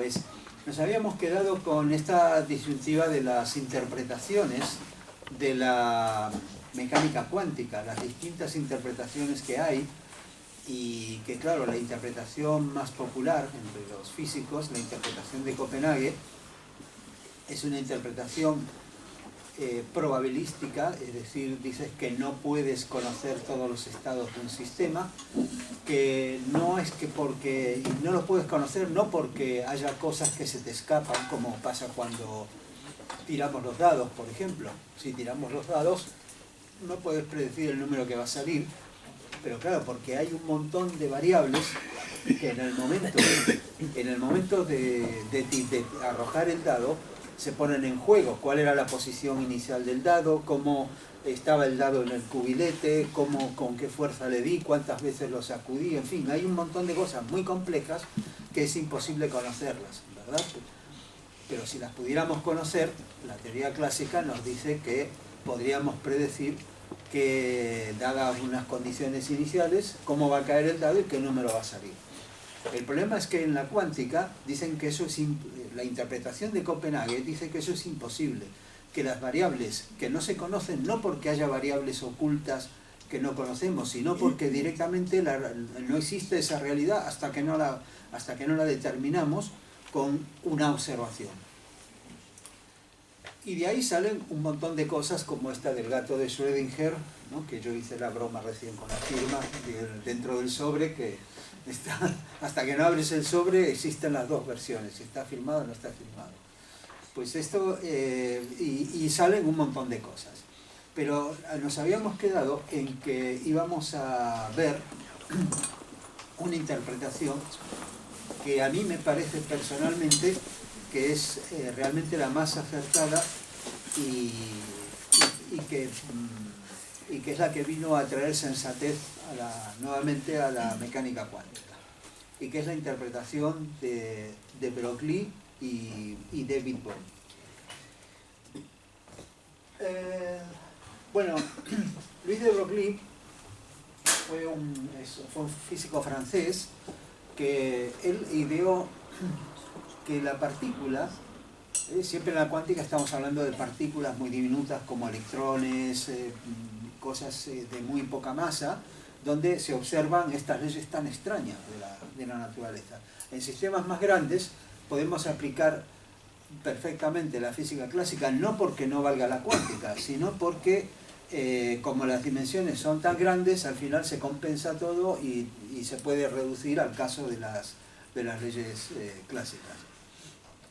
Pues nos habíamos quedado con esta disyuntiva de las interpretaciones de la mecánica cuántica, las distintas interpretaciones que hay, y que claro, la interpretación más popular entre los físicos, la interpretación de Copenhague, es una interpretación probabilística, es decir, dices que no puedes conocer todos los estados de un sistema, que no es que porque no los puedes conocer, no porque haya cosas que se te escapan, como pasa cuando tiramos los dados, por ejemplo. Si tiramos los dados, no puedes predecir el número que va a salir, pero claro, porque hay un montón de variables que en el momento de arrojar el dado, se ponen en juego. Cuál era la posición inicial del dado, cómo estaba el dado en el cubilete, con qué fuerza le di, cuántas veces lo sacudí, en fin, hay un montón de cosas muy complejas que es imposible conocerlas, ¿verdad? Pero si las pudiéramos conocer, la teoría clásica nos dice que podríamos predecir que, dadas unas condiciones iniciales, cómo va a caer el dado y qué número va a salir. El problema es que en la cuántica dicen que eso es la interpretación de Copenhague dice que eso es imposible, que las variables que no se conocen, no porque haya variables ocultas que no conocemos, sino porque directamente no existe esa realidad hasta que no la determinamos con una observación. Y de ahí salen un montón de cosas como esta del gato de Schrödinger, ¿no? Que yo hice la broma recién con la firma dentro del sobre, que hasta que no abres el sobre existen las dos versiones, si está firmado o no está firmado. Pues esto, y salen un montón de cosas. Pero nos habíamos quedado en que íbamos a ver una interpretación que a mí me parece personalmente que es realmente la más acertada y que es la que vino a traer sensatez nuevamente a la mecánica cuántica, y que es la interpretación de Broglie y David Bohm. Bueno, Louis de Broglie fue un físico francés que él ideó que la partícula, siempre en la cuántica estamos hablando de partículas muy diminutas como electrones, cosas de muy poca masa, donde se observan estas leyes tan extrañas de la naturaleza. En sistemas más grandes podemos aplicar perfectamente la física clásica, no porque no valga la cuántica, sino porque como las dimensiones son tan grandes, al final se compensa todo y se puede reducir al caso de las leyes clásicas.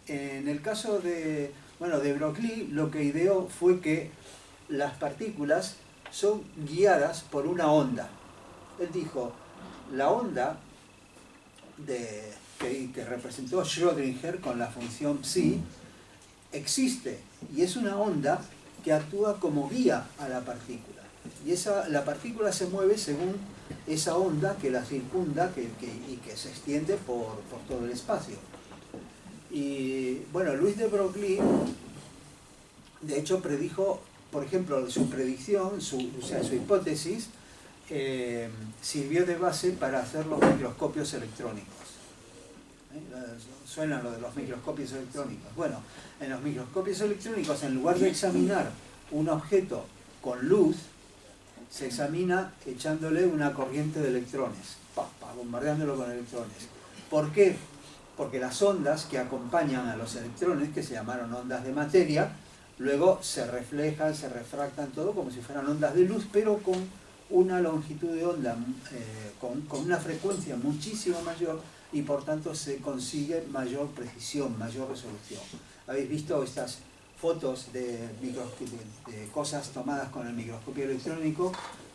En el caso de Broglie, lo que ideó fue que las partículas son guiadas por una onda. Él dijo, la onda que representó Schrödinger con la función psi existe, y es una onda que actúa como guía a la partícula. Y la partícula se mueve según esa onda que la circunda y que se extiende por todo el espacio. Y bueno, Louis de Broglie, de hecho, predijo, por ejemplo, su predicción, su hipótesis, sirvió de base para hacer los microscopios electrónicos. Suena lo de los microscopios electrónicos. Bueno, en los microscopios electrónicos, en lugar de examinar un objeto con luz, se examina echándole una corriente de electrones, bombardeándolo con electrones. ¿Por qué? Porque las ondas que acompañan a los electrones, que se llamaron ondas de materia, luego se reflejan, se refractan todo como si fueran ondas de luz, pero con una longitud de onda, con una frecuencia muchísimo mayor, y por tanto se consigue mayor precisión, mayor resolución. ¿Habéis visto estas fotos de cosas tomadas con el microscopio electrónico?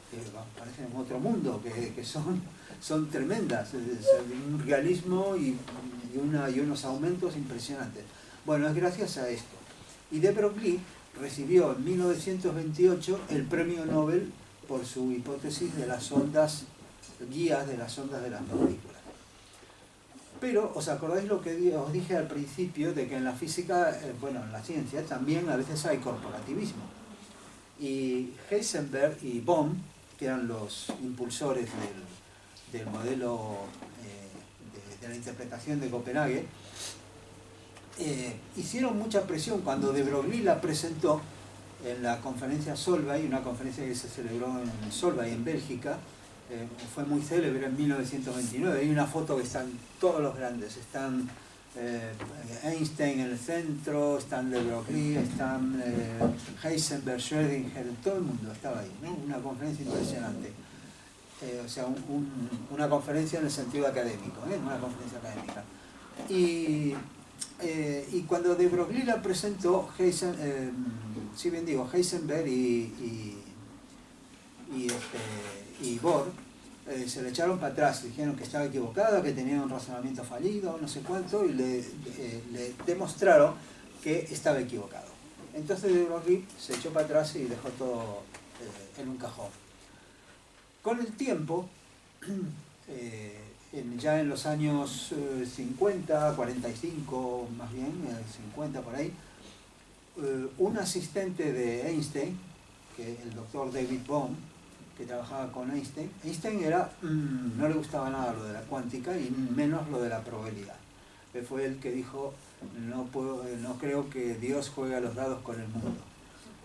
Que parecen en otro mundo, que son tremendas, un realismo y unos aumentos impresionantes. Bueno, es gracias a esto. Y de Broglie recibió en 1928 el premio Nobel por su hipótesis de las ondas guías de las ondas de las partículas. Pero, ¿os acordáis lo que os dije al principio de que en la física, en la ciencia, también a veces hay corporativismo? Y Heisenberg y Bohm, que eran los impulsores del modelo de la interpretación de Copenhague, hicieron mucha presión cuando de Broglie la presentó en la conferencia Solvay, una conferencia que se celebró en Solvay, en Bélgica. Fue muy célebre en 1929. Hay una foto que están todos los grandes, están Einstein en el centro, están de Broglie, están Heisenberg, Schrödinger, todo el mundo estaba ahí, ¿no? Una conferencia impresionante. O sea, una conferencia en el sentido académico, una conferencia académica. Y cuando de Broglie la presentó, Heisenberg y Bohr se le echaron para atrás, dijeron que estaba equivocada, que tenía un razonamiento fallido, no sé cuánto, y le demostraron que estaba equivocado. Entonces de Broglie se echó para atrás y dejó todo en un cajón. Con el tiempo, ya en los años 50, 45 más bien, 50 por ahí, un asistente de Einstein, que el doctor David Bohm, que trabajaba con Einstein, no le gustaba nada lo de la cuántica y menos lo de la probabilidad. Él fue el que dijo, no creo que Dios juegue a los dados con el mundo.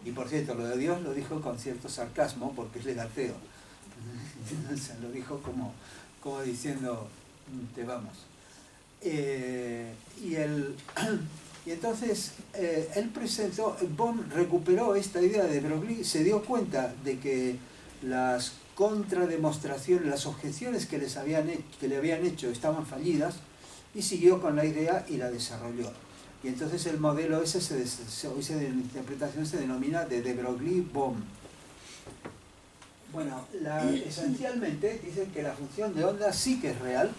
Y por cierto, lo de Dios lo dijo con cierto sarcasmo porque él era ateo. O sea, lo dijo como diciendo, te vamos. Y entonces Bohm recuperó esta idea de Broglie, se dio cuenta de que las contrademostraciones, las objeciones que le habían hecho estaban fallidas y siguió con la idea y la desarrolló. Y entonces el modelo ese hoy en interpretación se denomina de Broglie-Bohm. Bueno, esencialmente dicen que la función de onda sí que es real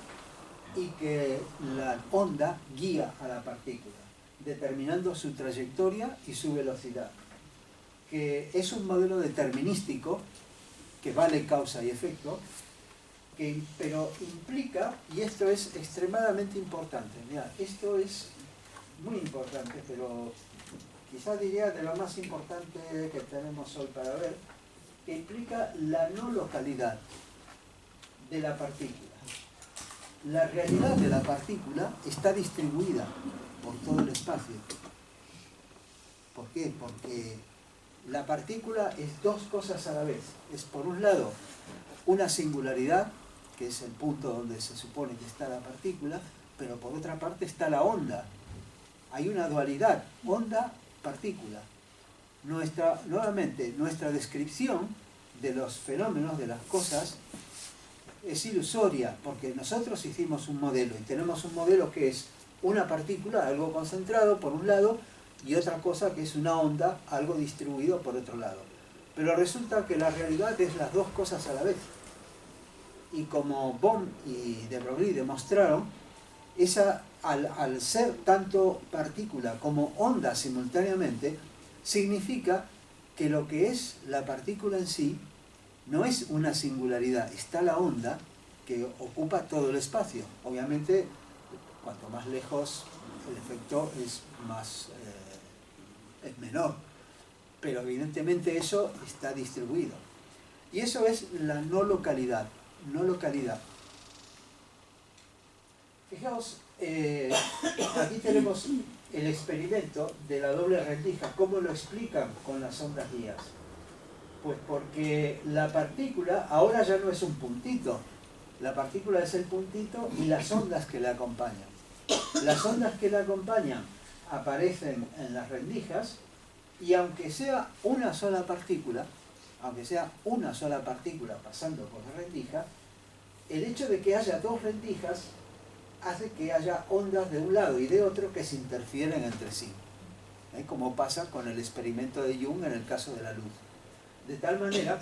y que la onda guía a la partícula, determinando su trayectoria y su velocidad. Que es un modelo determinístico que vale causa y efecto, pero implica, y esto es extremadamente importante, mirad, esto es muy importante, pero quizás diría de lo más importante que tenemos hoy para ver, que implica la no localidad de la partícula. La realidad de la partícula está distribuida por todo el espacio. ¿Por qué? Porque la partícula es dos cosas a la vez. Es por un lado una singularidad, que es el punto donde se supone que está la partícula, pero por otra parte está la onda. Hay una dualidad, onda-partícula. Nuevamente, nuestra descripción de los fenómenos, de las cosas, es ilusoria, porque nosotros hicimos un modelo, y tenemos un modelo que es una partícula, algo concentrado por un lado, y otra cosa que es una onda, algo distribuido por otro lado. Pero resulta que la realidad es las dos cosas a la vez. Y como Bohm y de Broglie demostraron, al ser tanto partícula como onda simultáneamente, significa que lo que es la partícula en sí no es una singularidad, está la onda que ocupa todo el espacio. Obviamente, cuanto más lejos el efecto es menor, pero evidentemente eso está distribuido. Y eso es la no localidad. Fijaos, aquí tenemos el experimento de la doble rendija. ¿Cómo lo explican con las ondas guías? Pues porque la partícula ahora ya no es un puntito. La partícula es el puntito y las ondas que la acompañan. Las ondas que la acompañan aparecen en las rendijas y aunque sea una sola partícula pasando por la rendija, el hecho de que haya dos rendijas hace que haya ondas de un lado y de otro que se interfieren entre sí, como pasa con el experimento de Jung en el caso de la luz. De tal manera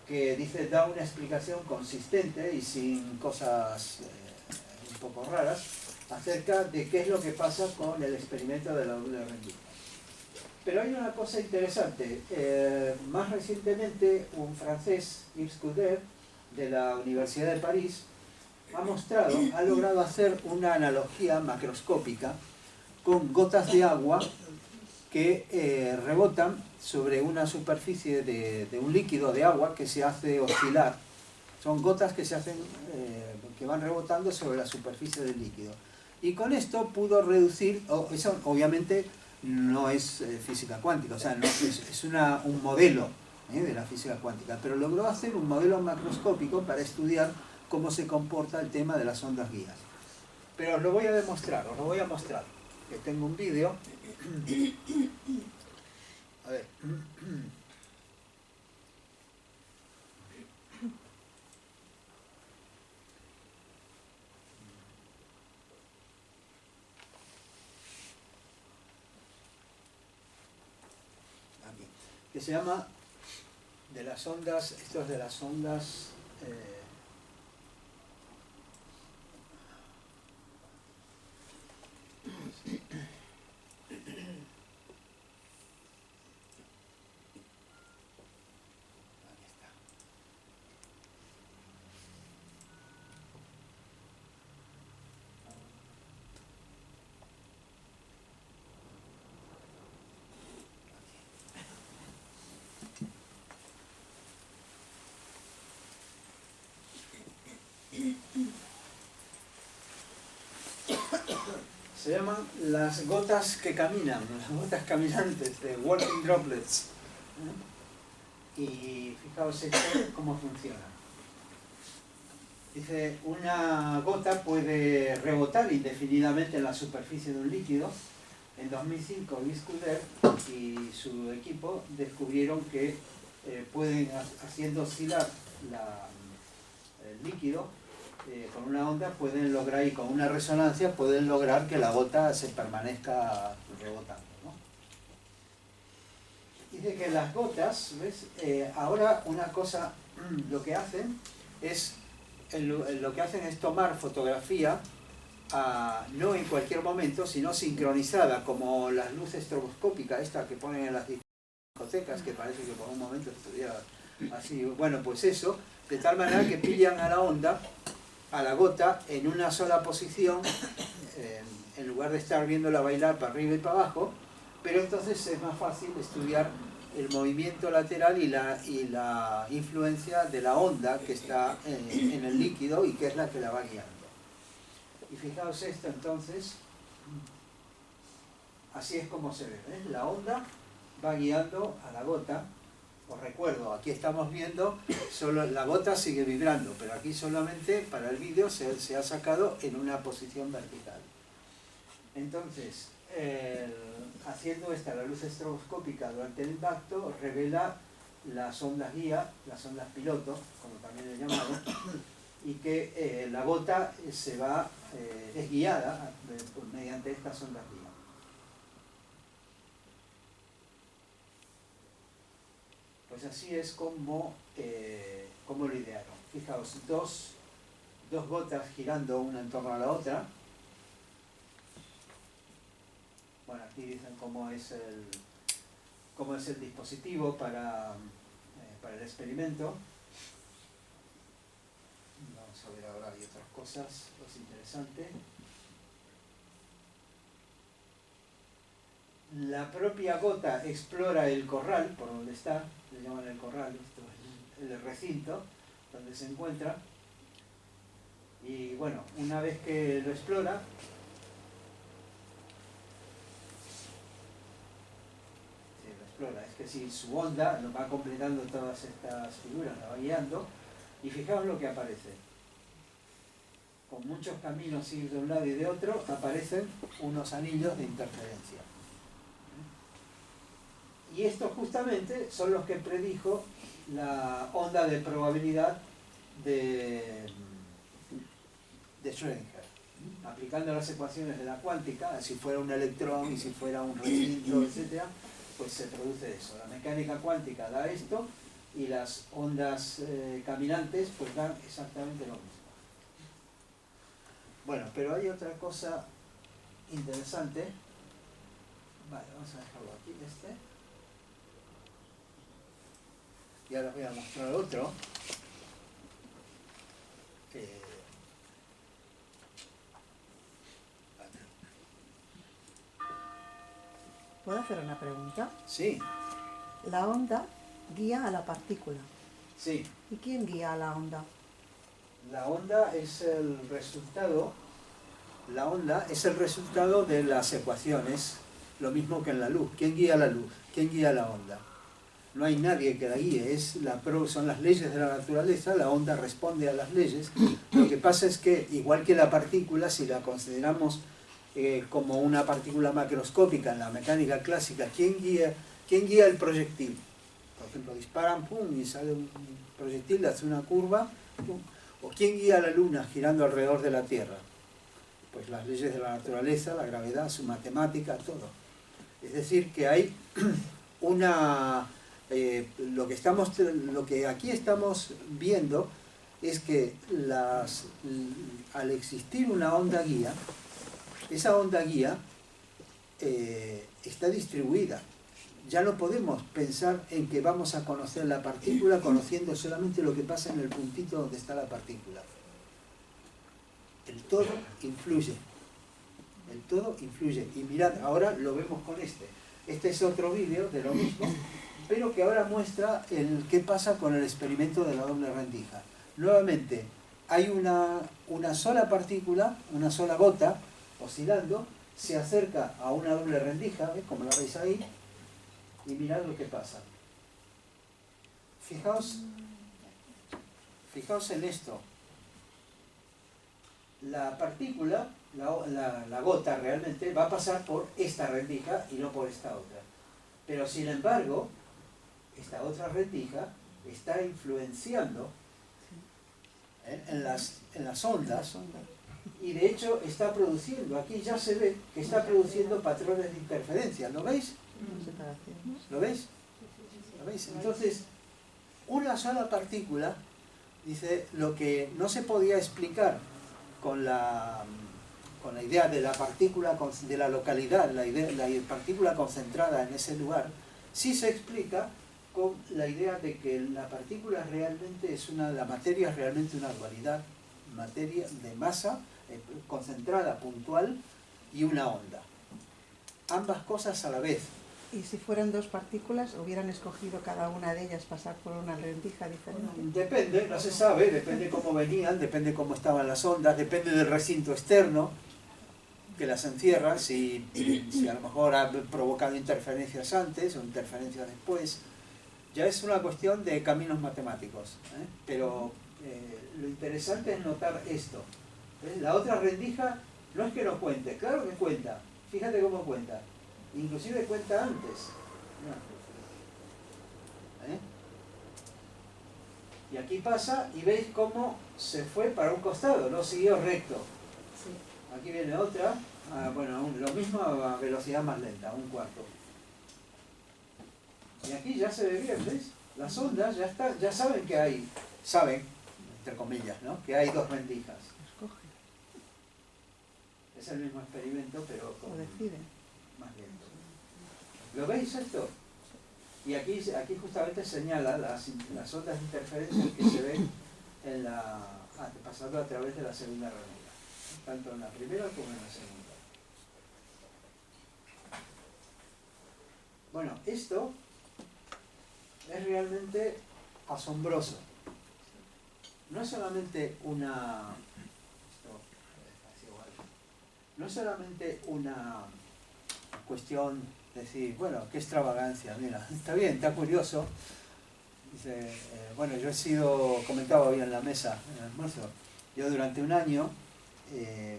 que da una explicación consistente y sin cosas un poco raras acerca de qué es lo que pasa con el experimento de la doble rendija. Pero hay una cosa interesante. Más recientemente, un francés, Yves Coudert, de la Universidad de París, ha logrado hacer una analogía macroscópica con gotas de agua que rebotan sobre una superficie de un líquido de agua que se hace oscilar. Son gotas que van rebotando sobre la superficie del líquido. Y con esto pudo reducir, eso obviamente no es física cuántica, o sea, no, es un modelo de la física cuántica, pero logró hacer un modelo macroscópico para estudiar cómo se comporta el tema de las ondas guías. Pero os lo voy a demostrar, os lo voy a mostrar, que tengo un vídeo. A ver. Aquí. Que se llama de las ondas, esto es de las ondas se llaman las gotas que caminan, las gotas caminantes, de walking droplets. Y fijaos esto, cómo funciona. Dice, una gota puede rebotar indefinidamente en la superficie de un líquido. En 2005, Luis Couder y su equipo descubrieron que pueden, haciendo oscilar el líquido, con una onda pueden lograr, y con una resonancia pueden lograr que la gota se permanezca rebotando, ¿no? Dice que las gotas, ¿ves? Ahora una cosa, lo que hacen es tomar fotografía no en cualquier momento, sino sincronizada, como las luces estroboscópicas, estas que ponen en las discotecas, que parece que por un momento estuviera así. Bueno, pues eso, de tal manera que pillan a la onda, a la gota, en una sola posición, en lugar de estar viéndola bailar para arriba y para abajo, pero entonces es más fácil estudiar el movimiento lateral y la influencia de la onda que está en el líquido y que es la que la va guiando. Y fijaos esto entonces, así es como se ve, ¿ves? La onda va guiando a la gota. Os recuerdo, aquí estamos viendo, solo la gota sigue vibrando, pero aquí solamente para el vídeo se ha sacado en una posición vertical. Entonces, haciendo la luz estroboscópica durante el impacto, revela las ondas guía, las ondas piloto, como también le he llamado, y que la gota es guiada mediante estas ondas guía. Pues así es como lo idearon. Fijaos, dos gotas girando una en torno a la otra. Bueno, aquí dicen cómo es el dispositivo para el experimento. Vamos a ver ahora, hay otras cosas, es interesante. La propia gota explora el corral, por donde está, le llaman el corral, esto es el recinto donde se encuentra. Y bueno, una vez que lo explora, es que si su onda lo va completando todas estas figuras, la va guiando, y fijaos lo que aparece. Con muchos caminos ir de un lado y de otro, aparecen unos anillos de interferencia. Y estos justamente son los que predijo la onda de probabilidad de Schrödinger. Aplicando las ecuaciones de la cuántica, si fuera un electrón y si fuera un recinto, etc., pues se produce eso. La mecánica cuántica da esto y las ondas caminantes pues dan exactamente lo mismo. Bueno, pero hay otra cosa interesante. Vale, vamos a dejarlo aquí, Y ahora os voy a mostrar otro. ¿Puedo hacer una pregunta? Sí. La onda guía a la partícula. Sí. ¿Y quién guía a la onda? La onda es el resultado La onda es el resultado de las ecuaciones, lo mismo que en la luz. ¿Quién guía la luz? ¿Quién guía la onda? No hay nadie que la guíe, son las leyes de la naturaleza, la onda responde a las leyes. Lo que pasa es que, igual que la partícula, si la consideramos como una partícula macroscópica en la mecánica clásica, ¿quién guía el proyectil? Por ejemplo, disparan, pum, y sale un proyectil, hace una curva, pum. ¿O quién guía la luna girando alrededor de la Tierra? Pues las leyes de la naturaleza, la gravedad, su matemática, todo. Es decir, que hay lo que aquí estamos viendo es que al existir una onda guía, esa onda guía está distribuida. Ya no podemos pensar en que vamos a conocer la partícula conociendo solamente lo que pasa en el puntito donde está la partícula. El todo influye. El todo influye. Y mirad, ahora lo vemos con este. Este es otro vídeo de lo mismo, pero que ahora muestra qué pasa con el experimento de la doble rendija. Nuevamente, hay una sola partícula, una sola gota, oscilando, se acerca a una doble rendija, ¿ves? Como la veis ahí, y mirad lo que pasa. Fijaos en esto. La partícula, la gota realmente, va a pasar por esta rendija y no por esta otra. Pero sin embargo, esta otra rendija está influenciando en las ondas, y de hecho está produciendo, aquí ya se ve que está produciendo patrones de interferencia. ¿Lo veis? ¿Lo veis? ¿Lo veis? Entonces, una sola partícula, dice, lo que no se podía explicar con la idea de la partícula, de la localidad, la partícula concentrada en ese lugar, sí se explica con la idea de que la partícula realmente la materia es realmente una dualidad, materia de masa concentrada, puntual, y una onda. Ambas cosas a la vez. Y si fueran dos partículas, ¿hubieran escogido cada una de ellas pasar por una rendija diferente? Depende, no se sabe, depende cómo venían, depende cómo estaban las ondas, depende del recinto externo que las encierra, si a lo mejor ha provocado interferencias antes o interferencias después. Ya es una cuestión de caminos matemáticos, ¿eh? Pero lo interesante es notar esto. ¿Ves? La otra rendija no es que no cuente, claro que cuenta, fíjate cómo cuenta, inclusive cuenta antes. ¿Eh? Y aquí pasa y veis cómo se fue para un costado, no siguió recto. Aquí viene otra, bueno, lo mismo a velocidad más lenta, un cuarto. Y aquí ya se ve bien, ¿ves? Las ondas ya saben que hay, entre comillas, ¿no? Que hay dos rendijas. Es el mismo experimento, pero con más lento. ¿Lo veis esto? Y aquí justamente señala las ondas de interferencia que se ven pasando a través de la segunda ranura, tanto en la primera como en la segunda. Bueno, esto es realmente asombroso. No es solamente una cuestión de decir, bueno, qué extravagancia, mira, está bien, está curioso. Dice, bueno, yo comentaba hoy en la mesa, en el almuerzo, yo durante un año,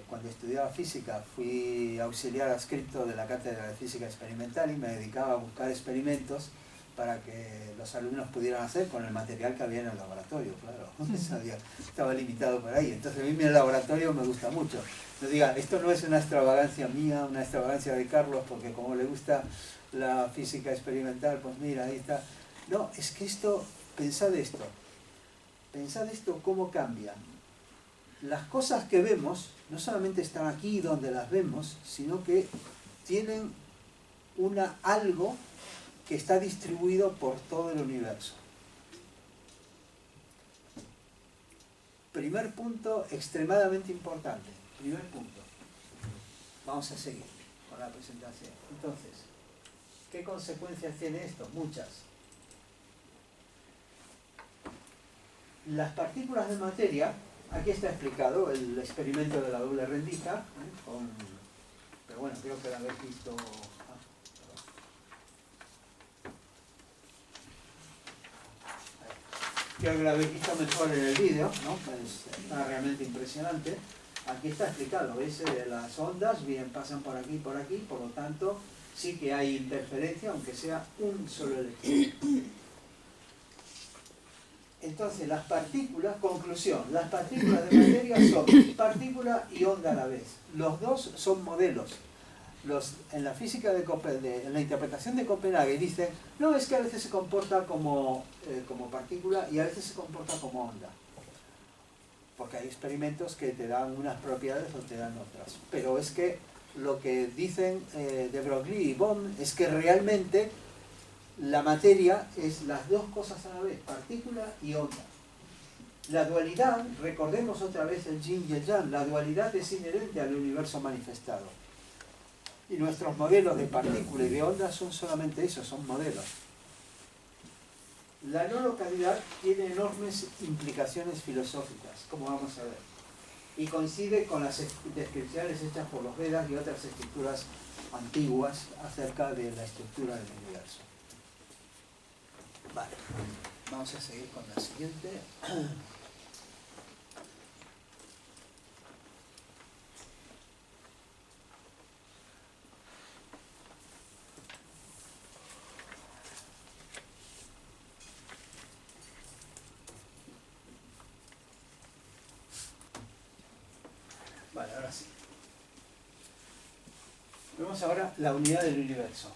cuando estudiaba física, fui auxiliar adscrito de la cátedra de física experimental y me dedicaba a buscar experimentos para que los alumnos pudieran hacer con el material que había en el laboratorio, claro. Estaba limitado por ahí. Entonces a mí el laboratorio me gusta mucho. No diga, esto no es una extravagancia mía, una extravagancia de Carlos, porque como le gusta la física experimental, pues mira, ahí está. No, es que pensad esto cómo cambia. Las cosas que vemos no solamente están aquí donde las vemos, sino que tienen algo que está distribuido por todo el universo. Primer punto extremadamente importante. Primer punto. Vamos a seguir con la presentación. Entonces, ¿qué consecuencias tiene esto? Muchas. Las partículas de materia aquí está explicado el experimento de la doble rendija, pero bueno, creo que lo habéis visto. Creo que lo habéis visto mejor en el vídeo, ¿no? Pues está realmente impresionante. Aquí está explicado, ¿veis? Las ondas bien pasan por aquí y por aquí, por lo tanto sí que hay interferencia, aunque sea un solo electrón. Entonces las partículas, conclusión, las partículas de materia son partícula y onda a la vez. Los dos son modelos. En la física en la interpretación de Copenhague dicen, no, es que a veces se comporta como partícula y a veces se comporta como onda. Porque hay experimentos que te dan unas propiedades o te dan otras. Pero es que lo que dicen de Broglie y Bohm es que realmente la materia es las dos cosas a la vez, partícula y onda. La dualidad, recordemos otra vez el yin y el yang, la dualidad es inherente al universo manifestado. Y nuestros modelos de partícula y de onda son solamente eso, son modelos. La no localidad tiene enormes implicaciones filosóficas, como vamos a ver, y coincide con las descripciones hechas por los Vedas y otras escrituras antiguas acerca de la estructura del universo. Vale, vamos a seguir con la siguiente. Vale, ahora sí. Vemos ahora la unidad del universo.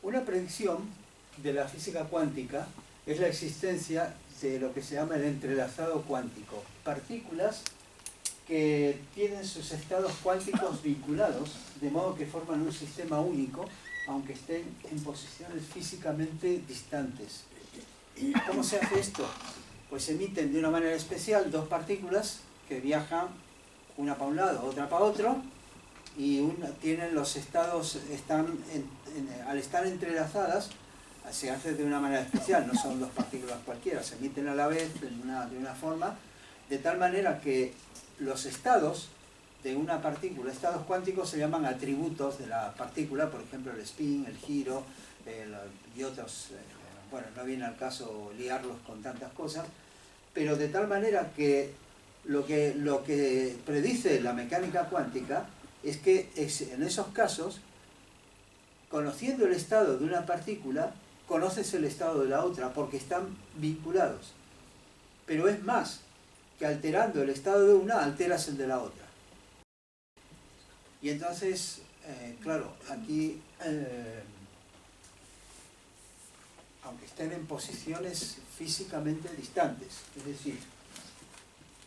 Una predicción de la física cuántica es la existencia de lo que se llama el entrelazado cuántico. Partículas que tienen sus estados cuánticos vinculados, de modo que forman un sistema único, aunque estén en posiciones físicamente distantes. ¿Cómo se hace esto? Pues se emiten de una manera especial dos partículas que viajan una para un lado, otra para otro, y tienen los estados, al estar entrelazadas, se hace de una manera especial, no son dos partículas cualquiera, se emiten a la vez de una forma, de tal manera que los estados de una partícula, estados cuánticos, se llaman atributos de la partícula, por ejemplo el spin, el giro, y otros, bueno, no viene al caso liarlos con tantas cosas, pero de tal manera que lo que predice la mecánica cuántica es que en esos casos, conociendo el estado de una partícula, conoces el estado de la otra, porque están vinculados. Pero es más, que alterando el estado de una, alteras el de la otra. Y entonces, claro, aquí, aunque estén en posiciones físicamente distantes, es decir,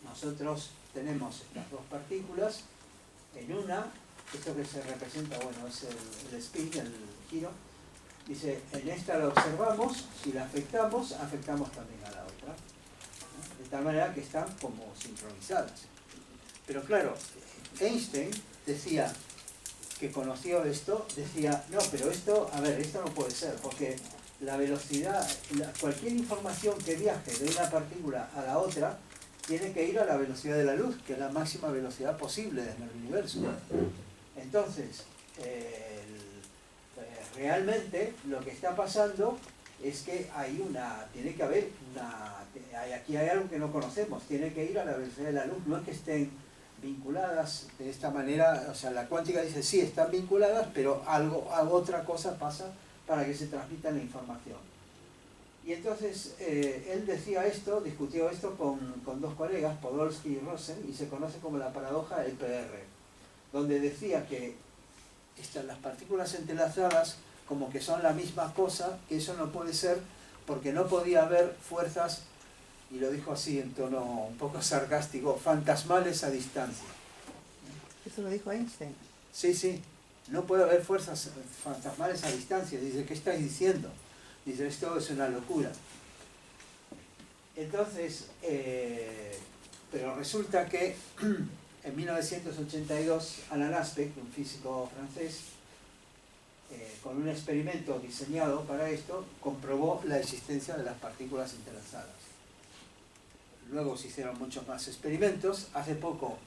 nosotros tenemos estas dos partículas, en una, esto que se representa, bueno, es el spin, el giro, dice, en esta la observamos, si la afectamos, afectamos también a la otra, ¿no? De tal manera que están como sincronizadas. Pero claro, Einstein decía que conoció esto, decía, no, pero esto, a ver, esto no puede ser, porque la velocidad, cualquier información que viaje de una partícula a la otra, tiene que ir a la velocidad de la luz, que es la máxima velocidad posible en el universo. Entonces, realmente lo que está pasando es que tiene que haber aquí hay algo que no conocemos, tiene que ir a la velocidad de la luz, no es que estén vinculadas de esta manera, o sea, la cuántica dice sí, están vinculadas, pero otra cosa pasa para que se transmita la información. Y entonces él decía esto, discutió esto con dos colegas, Podolsky y Rosen, y se conoce como la paradoja del PR, donde decía que las partículas entrelazadas como que son la misma cosa, que eso no puede ser porque no podía haber fuerzas, y lo dijo así en tono un poco sarcástico, fantasmales a distancia. ¿Eso lo dijo Einstein? Sí, sí, no puede haber fuerzas fantasmales a distancia. Dice, ¿qué estáis diciendo? Dice, esto es una locura. Entonces, pero resulta que en 1982 Alain Aspect, un físico francés, con un experimento diseñado para esto, comprobó la existencia de las partículas entrelazadas. luego se hicieron muchos más experimentos. Hace poco,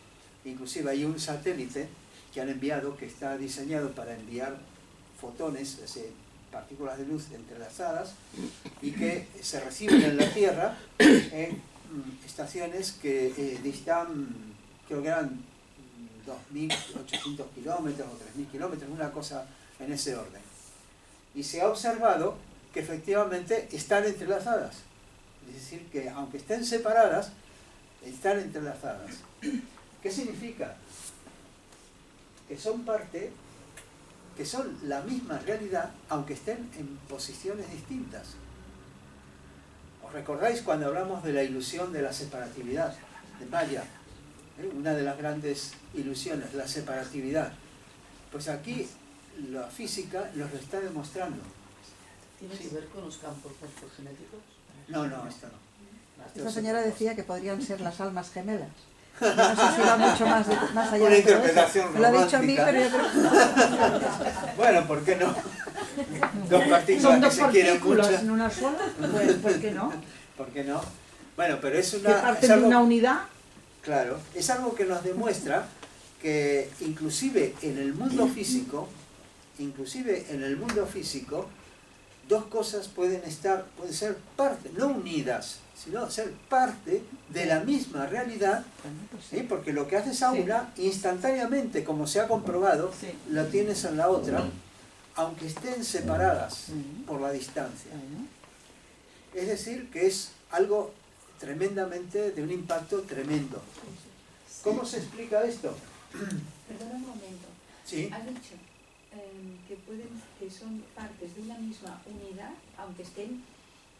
inclusive hay un satélite que han enviado que está diseñado para enviar fotones, es decir, partículas de luz entrelazadas, y que se reciben en la Tierra en estaciones que distan, creo que eran 2.800 kilómetros o 3.000 kilómetros, una cosa en ese orden. Y se ha observado que efectivamente están entrelazadas. Es decir, que aunque estén separadas, están entrelazadas. ¿Qué significa? Que son parte, que son la misma realidad, aunque estén en posiciones distintas. ¿Os recordáis cuando hablamos de la ilusión de la separatividad de Maya? Una de las grandes ilusiones, la separatividad. Pues aquí la física nos lo está demostrando. ¿Tiene que ver con los campos morfogenéticos? No, esto no. Esta señora decía que podrían ser las almas gemelas. No sé si va mucho más allá Una de interpretación eso. Me lo ha dicho a mí, romántica. pero yo creo Bueno, ¿por qué no? Dos partículas Son que dos se quieren partículas mucho. en una sola, pues ¿por qué no? ¿Por qué no? Bueno, pero es Que una... parten es de algo, una unidad. claro, es algo que nos demuestra que inclusive en el mundo físico, dos cosas pueden ser parte, no unidas, sino ser parte de la misma realidad, ¿sí? Porque lo que haces a una, instantáneamente, como se ha comprobado, Sí. lo tienes en la otra, aunque estén separadas por la distancia. Es decir, que es algo tremendamente, de un impacto tremendo. ¿Cómo se explica esto? Perdona un momento. Sí. Has dicho que son partes de una misma unidad, aunque estén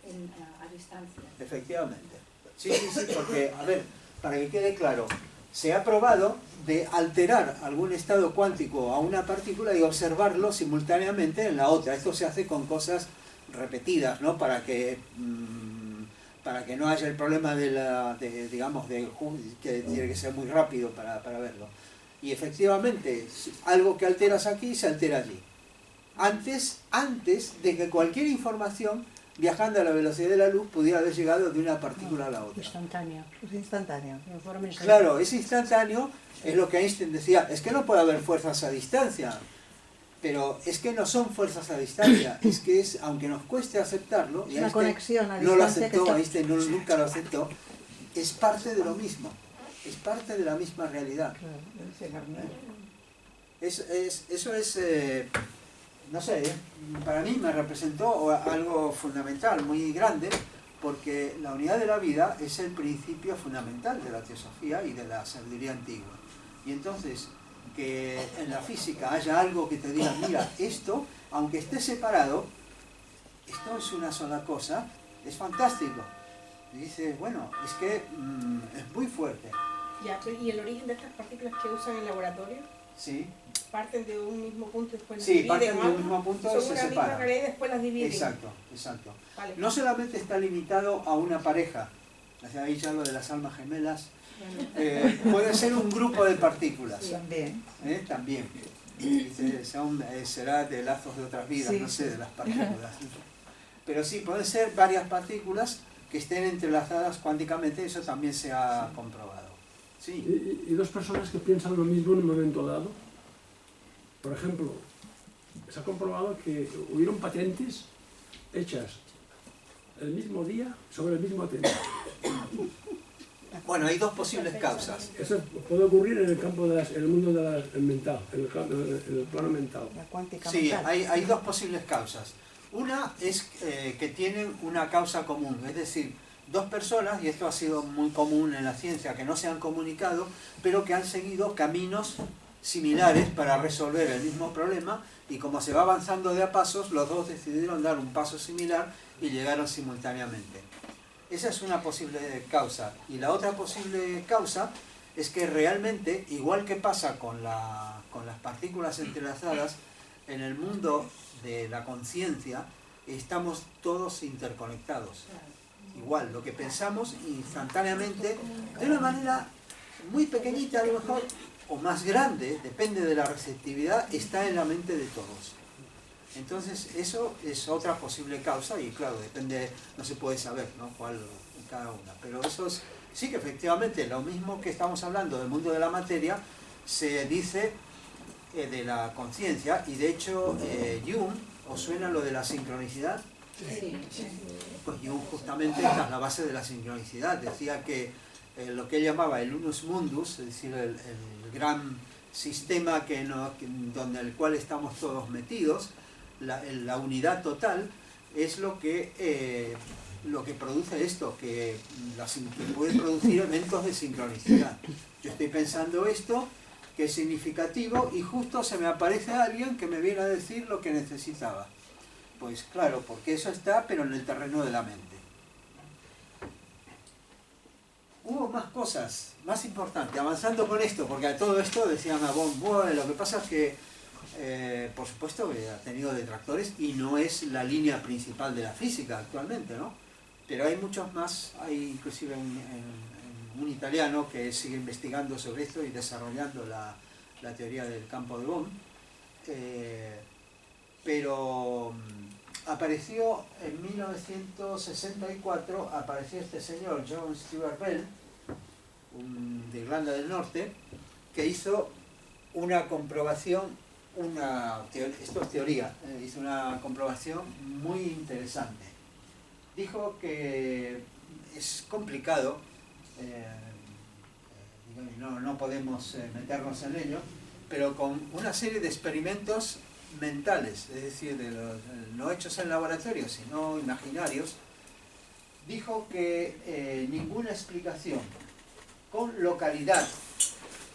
a distancia. Efectivamente. Sí, porque, a ver, para que quede claro, se ha probado de alterar algún estado cuántico a una partícula y observarlo simultáneamente en la otra. Esto se hace con cosas repetidas, ¿no? Para que no haya el problema que tiene que ser muy rápido para verlo. Y efectivamente, algo que alteras aquí se altera allí. Antes de que cualquier información viajando a la velocidad de la luz pudiera haber llegado de una partícula a la otra. Instantánea. Es instantáneo. De forma instantánea. Claro, es instantáneo, es lo que Einstein decía, es que no puede haber fuerzas a distancia, pero es que no son fuerzas a distancia, es que es, aunque nos cueste aceptarlo, y Es una conexión a no lo distancia que aceptó, está... Einstein nunca lo aceptó, es parte de lo mismo, es parte de la misma realidad. Claro, dice Garnier. Eso es, no sé, para mí me representó algo fundamental, muy grande, porque la unidad de la vida es el principio fundamental de la teosofía y de la sabiduría antigua. Y entonces, que en la física haya algo que te diga, mira, esto, aunque esté separado, esto es una sola cosa, es fantástico. Y dices, bueno, es que es muy fuerte. Ya, ¿y el origen de estas partículas que usan en el laboratorio? Sí, ¿Parten de un mismo punto y después las sí, dividen? parten de un ¿no? mismo punto y Son se una misma separan. realidad y después las dividen. Exacto. Vale. No solamente está limitado a una pareja, o sea, ahí ya lo de las almas gemelas, puede ser un grupo de partículas, También. también. Será de lazos de otras vidas, Sí. no sé, de las partículas. Pero sí, pueden ser varias partículas que estén entrelazadas cuánticamente, eso también se ha comprobado. Sí. Y dos personas que piensan lo mismo en un momento dado. Por ejemplo, se ha comprobado que hubieron patentes hechas el mismo día sobre el mismo tema. Bueno, hay dos posibles causas. Eso puede ocurrir en el campo en el mundo del mental, en el plano mental. La cuántica Sí, mental. hay dos posibles causas. Una es que tienen una causa común, es decir, dos personas, y esto ha sido muy común en la ciencia, que no se han comunicado, pero que han seguido caminos similares para resolver el mismo problema, y como se va avanzando de a pasos, los dos decidieron dar un paso similar y llegaron simultáneamente. Esa es una posible causa. Y la otra posible causa es que realmente, igual que pasa con las partículas entrelazadas, en el mundo de la conciencia estamos todos interconectados. Igual, lo que pensamos instantáneamente, de una manera muy pequeñita a lo mejor, o más grande, depende de la receptividad, está en la mente de todos. Entonces eso es otra posible causa y claro, depende, no se puede saber, ¿no?, cuál en cada una. Pero eso es, sí que efectivamente lo mismo que estamos hablando del mundo de la materia se dice de la conciencia, y de hecho Jung, ¿os suena lo de la sincronicidad? Sí. Pues Jung justamente esta es la base de la sincronicidad. Decía que lo que él llamaba el unus mundus, es decir, el gran sistema donde el cual estamos todos metidos, la unidad total, es lo que produce esto, que puede producir eventos de sincronicidad. Yo estoy pensando esto, que es significativo, y justo se me aparece alguien que me viene a decir lo que necesitaba. Pues claro, porque eso está, pero en el terreno de la mente. Hubo más cosas, más importantes, avanzando con esto, porque a todo esto decían a Von, bueno, lo que pasa es que, por supuesto, que ha tenido detractores y no es la línea principal de la física actualmente, ¿no? Pero hay muchos más, hay inclusive un italiano que sigue investigando sobre esto y desarrollando la teoría del campo de Von, pero apareció en 1964, apareció este señor John Stuart Bell, de Irlanda del Norte, que hizo una comprobación, esto es teoría, hizo una comprobación muy interesante. Dijo que es complicado, no podemos meternos en ello, pero con una serie de experimentos mentales, es decir, no hechos en laboratorio, sino imaginarios, dijo que ninguna explicación con localidad,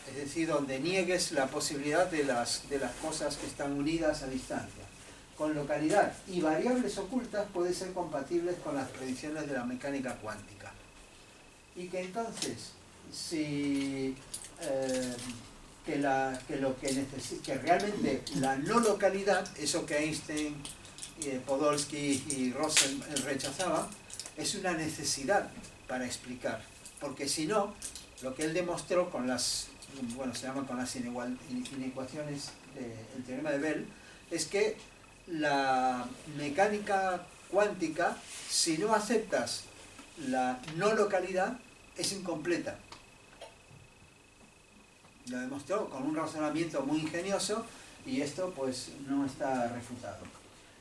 es decir, donde niegues la posibilidad de las cosas que están unidas a distancia, con localidad y variables ocultas puede ser compatibles con las predicciones de la mecánica cuántica. Y que entonces, si que realmente la no localidad, eso que Einstein, Podolsky y Rosen rechazaban, es una necesidad para explicar, porque si no, lo que él demostró con las, se llaman con las inecuaciones del teorema de Bell, es que la mecánica cuántica, si no aceptas la no localidad, es incompleta. Lo demostró con un razonamiento muy ingenioso y esto pues no está refutado.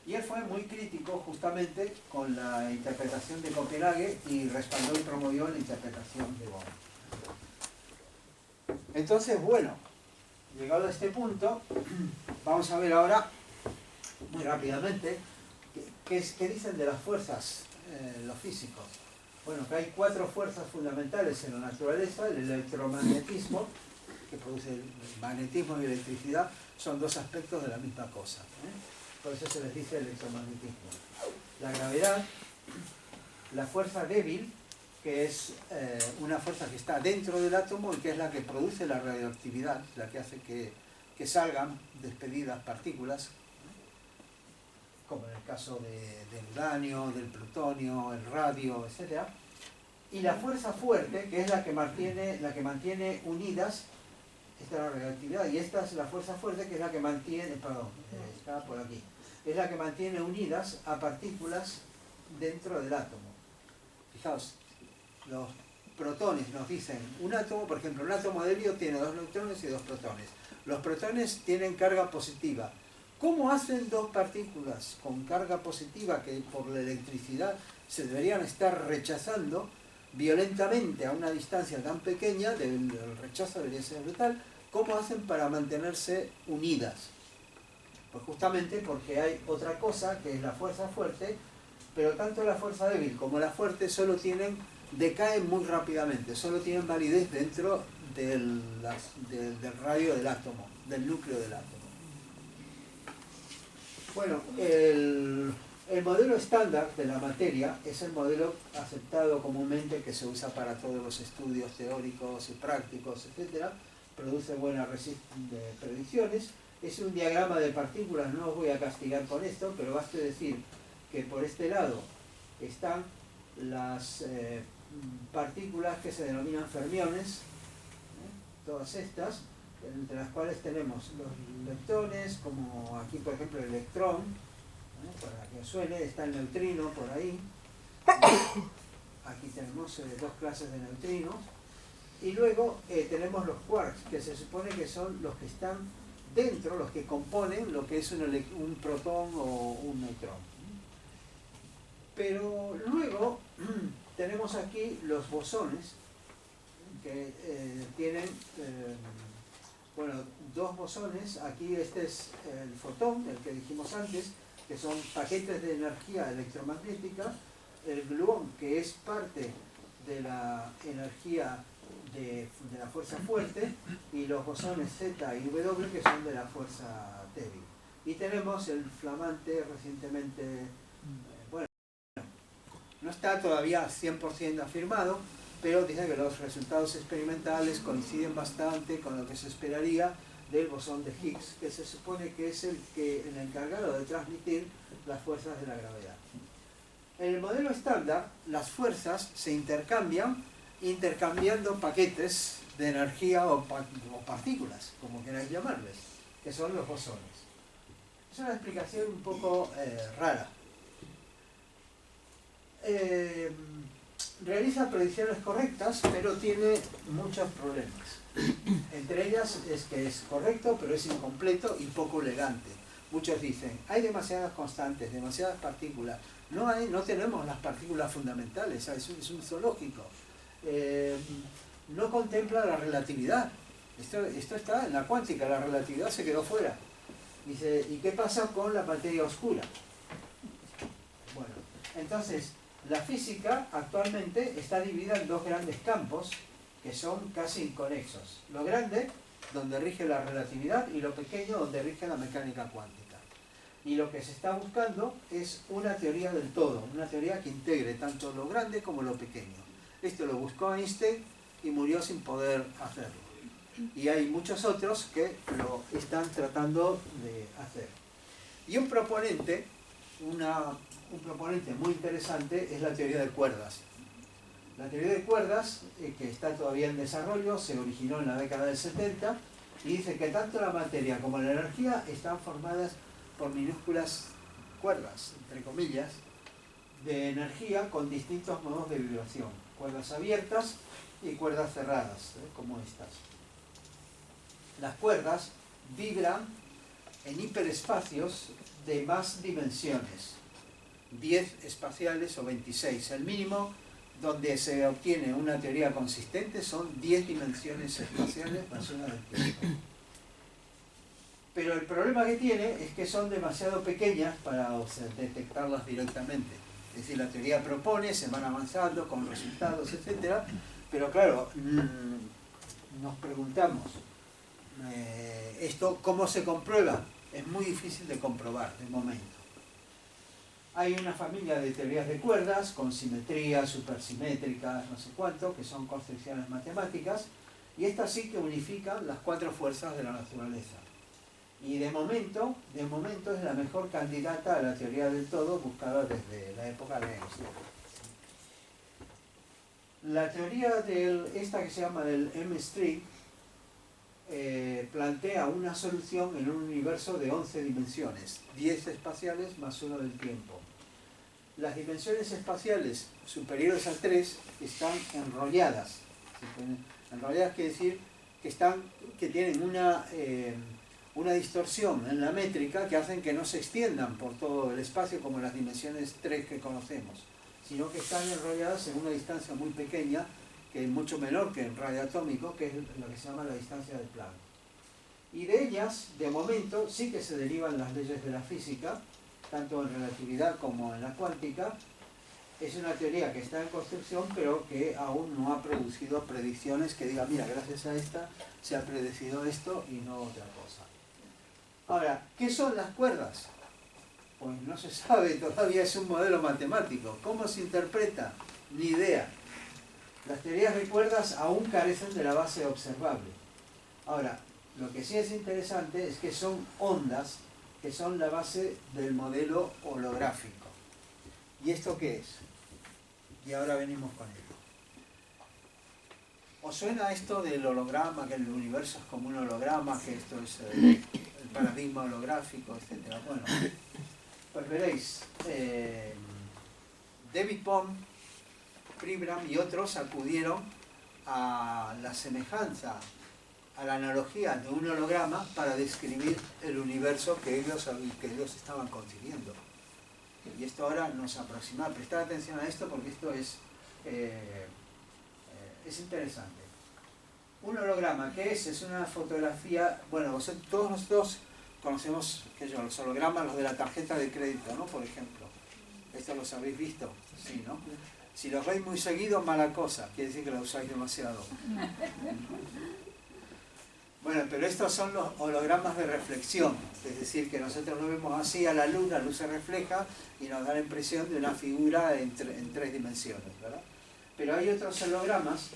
Y él fue muy crítico justamente con la interpretación de Copenhague y respaldó y promovió la interpretación de Bohr. Entonces, bueno, llegado a este punto, vamos a ver ahora, muy rápidamente, qué dicen de las fuerzas, los físicos. Bueno, que hay 4 fuerzas fundamentales en la naturaleza: el electromagnetismo, que produce el magnetismo y electricidad, son 2 aspectos de la misma cosa, por eso se les dice electromagnetismo. La gravedad, la fuerza débil, que es una fuerza que está dentro del átomo y que es la que produce la radioactividad, la que hace que salgan despedidas partículas, como en el caso del uranio, del plutonio, el radio, etc. Y la fuerza fuerte, que es la que mantiene unidas, esta es la radioactividad, y esta es la fuerza fuerte, que es la que mantiene, está por aquí, es la que mantiene unidas a partículas dentro del átomo. Fijaos, los protones nos dicen, un átomo, por ejemplo, un átomo de helio tiene 2 neutrones y 2 protones. Los protones tienen carga positiva. ¿Cómo hacen 2 partículas con carga positiva que por la electricidad se deberían estar rechazando violentamente a una distancia tan pequeña? El rechazo debería ser brutal. ¿Cómo hacen para mantenerse unidas? Pues justamente porque hay otra cosa, que es la fuerza fuerte, pero tanto la fuerza débil como la fuerte decaen muy rápidamente, solo tienen validez dentro del radio del átomo, del núcleo del átomo. Bueno, el modelo estándar de la materia es el modelo aceptado comúnmente, que se usa para todos los estudios teóricos y prácticos, etc. Produce buenas predicciones. Es un diagrama de partículas, no os voy a castigar con esto, pero basta decir que por este lado están las partículas que se denominan fermiones, todas estas, entre las cuales tenemos los leptones, como aquí por ejemplo el electrón, Para que os suene, está el neutrino por ahí. Aquí tenemos dos clases de neutrinos. Y luego tenemos los quarks, que se supone que son los que están dentro, los que componen lo que es un protón o un neutrón. Pero luego tenemos aquí los bosones, que tienen bueno, dos bosones. Aquí este es el fotón, el que dijimos antes, que son paquetes de energía electromagnética, el gluón, que es parte de la energía de la fuerza fuerte, y los bosones Z y W, que son de la fuerza débil. Y tenemos el flamante recientemente, bueno, no está todavía 100% afirmado, pero dicen que los resultados experimentales coinciden bastante con lo que se esperaría del bosón de Higgs, que se supone que es el encargado de transmitir las fuerzas de la gravedad. En el modelo estándar, las fuerzas se intercambiando paquetes de energía o partículas, como queráis llamarles, que son los bosones. Es una explicación un poco rara. Realiza predicciones correctas, pero tiene muchos problemas. Entre ellas es que es correcto, pero es incompleto y poco elegante. Muchos dicen, hay demasiadas constantes, demasiadas partículas. No tenemos las partículas fundamentales, es un zoológico. No contempla la relatividad. Esto está en la cuántica, la relatividad se quedó fuera. Dice, ¿y qué pasa con la materia oscura? Bueno, entonces, la física actualmente está dividida en dos grandes campos que son casi inconexos. Lo grande, donde rige la relatividad, y lo pequeño, donde rige la mecánica cuántica. Y lo que se está buscando es una teoría del todo, una teoría que integre tanto lo grande como lo pequeño. Esto lo buscó Einstein y murió sin poder hacerlo. Y hay muchos otros que lo están tratando de hacer. Y un proponente muy interesante es la teoría de cuerdas. La teoría de cuerdas, que está todavía en desarrollo, se originó en la década del 70 y dice que tanto la materia como la energía están formadas por minúsculas cuerdas, entre comillas, de energía con distintos modos de vibración. Cuerdas abiertas y cuerdas cerradas, como estas. Las cuerdas vibran en hiperespacios de más dimensiones, 10 espaciales o 26. El mínimo donde se obtiene una teoría consistente son 10 dimensiones espaciales más una del tiempo. Pero el problema que tiene es que son demasiado pequeñas para detectarlas directamente. Es decir, la teoría propone, se van avanzando con resultados, etc. Pero claro, nos preguntamos, ¿esto cómo se comprueba? Es muy difícil de comprobar de momento. Hay una familia de teorías de cuerdas con simetrías, supersimétricas, no sé cuánto, que son construcciones matemáticas, y estas sí que unifican las 4 fuerzas de la naturaleza. Y de momento es la mejor candidata a la teoría del todo buscada desde la época de Einstein. La teoría esta que se llama del M-string plantea una solución en un universo de 11 dimensiones, 10 espaciales más 1 del tiempo. Las dimensiones espaciales superiores a 3 están enrolladas. Enrolladas quiere decir que tienen una distorsión en la métrica que hacen que no se extiendan por todo el espacio como las dimensiones 3 que conocemos, sino que están enrolladas en una distancia muy pequeña, que es mucho menor que el radio atómico, que es lo que se llama la distancia de Planck. Y de ellas, de momento, sí que se derivan las leyes de la física, tanto en relatividad como en la cuántica. Es una teoría que está en construcción, pero que aún no ha producido predicciones que digan, mira, gracias a esta se ha predecido esto y no otra cosa. Ahora, ¿qué son las cuerdas? Pues no se sabe, todavía es un modelo matemático. ¿Cómo se interpreta? Ni idea. Las teorías de cuerdas aún carecen de la base observable. Ahora, lo que sí es interesante es que son ondas que son la base del modelo holográfico. ¿Y esto qué es? Y ahora venimos con ello. ¿Os suena esto del holograma, que el universo es como un holograma, que esto es el paradigma holográfico, etcétera? Bueno, Pues veréis, David Bohm, Pribram y otros acudieron a la semejanza, a la analogía de un holograma para describir el universo que ellos estaban concibiendo. Y esto ahora nos aproxima. Prestad atención a esto porque esto es interesante. Un holograma, ¿qué es? Es una fotografía, bueno, todos nosotros conocemos los hologramas, los de la tarjeta de crédito, ¿no? Por ejemplo. ¿Estos los habéis visto? Sí, ¿no? Si los veis muy seguido, mala cosa, quiere decir que los usáis demasiado. Bueno, pero estos son los hologramas de reflexión, es decir, que nosotros lo vemos así a la luz se refleja y nos da la impresión de una figura en 3 dimensiones, ¿verdad? Pero hay otros hologramas,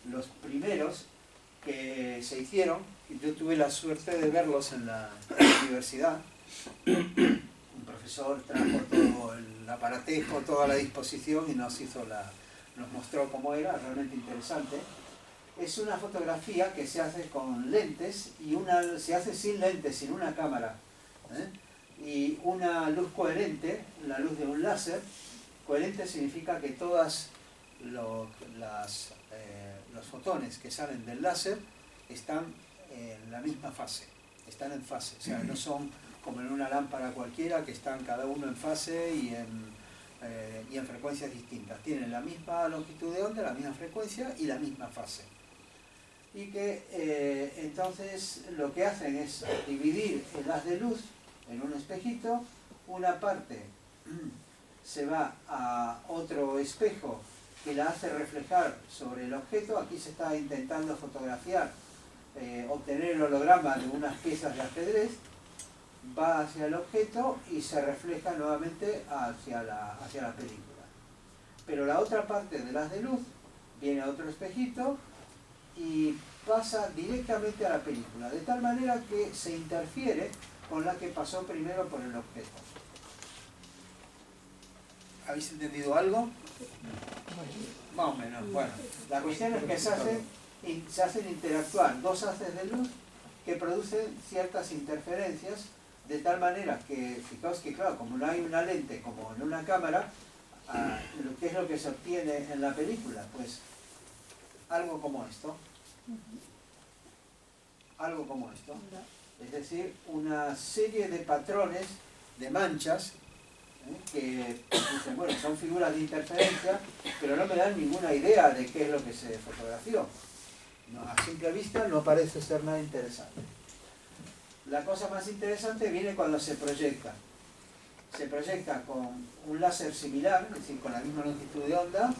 los primeros que se hicieron, y yo tuve la suerte de verlos en la universidad. Un profesor trajo todo el aparatejo, toda la disposición y nos mostró cómo era, realmente interesante. Es una fotografía que se hace con lentes y se hace sin lentes, sin una cámara, y una luz coherente, la luz de un láser. Coherente significa que todas los fotones que salen del láser están en la misma fase, están en fase, o sea, no son como en una lámpara cualquiera que están cada uno en fase y en frecuencias distintas. Tienen la misma longitud de onda, la misma frecuencia y la misma fase. Y que entonces lo que hacen es dividir el haz de luz en un espejito, una parte se va a otro espejo que la hace reflejar sobre el objeto. Aquí se está intentando fotografiar, obtener el holograma de unas piezas de ajedrez, va hacia el objeto y se refleja nuevamente hacia la película. Pero la otra parte del haz de luz viene a otro espejito y pasa directamente a la película, de tal manera que se interfiere con la que pasó primero por el objeto. ¿Habéis entendido algo? Más o menos. Bueno, la cuestión es que se hacen interactuar dos haces de luz que producen ciertas interferencias, de tal manera que, fijaos que claro, como no hay una lente como en una cámara, ¿qué es lo que se obtiene en la película? Pues algo como esto. Algo como esto. Es decir, una serie de patrones, de manchas, que dicen, bueno, son figuras de interferencia, pero no me dan ninguna idea de qué es lo que se fotografió. No, a simple vista no parece ser nada interesante. La cosa más interesante viene cuando se proyecta. Se proyecta con un láser similar, es decir, con la misma longitud de onda,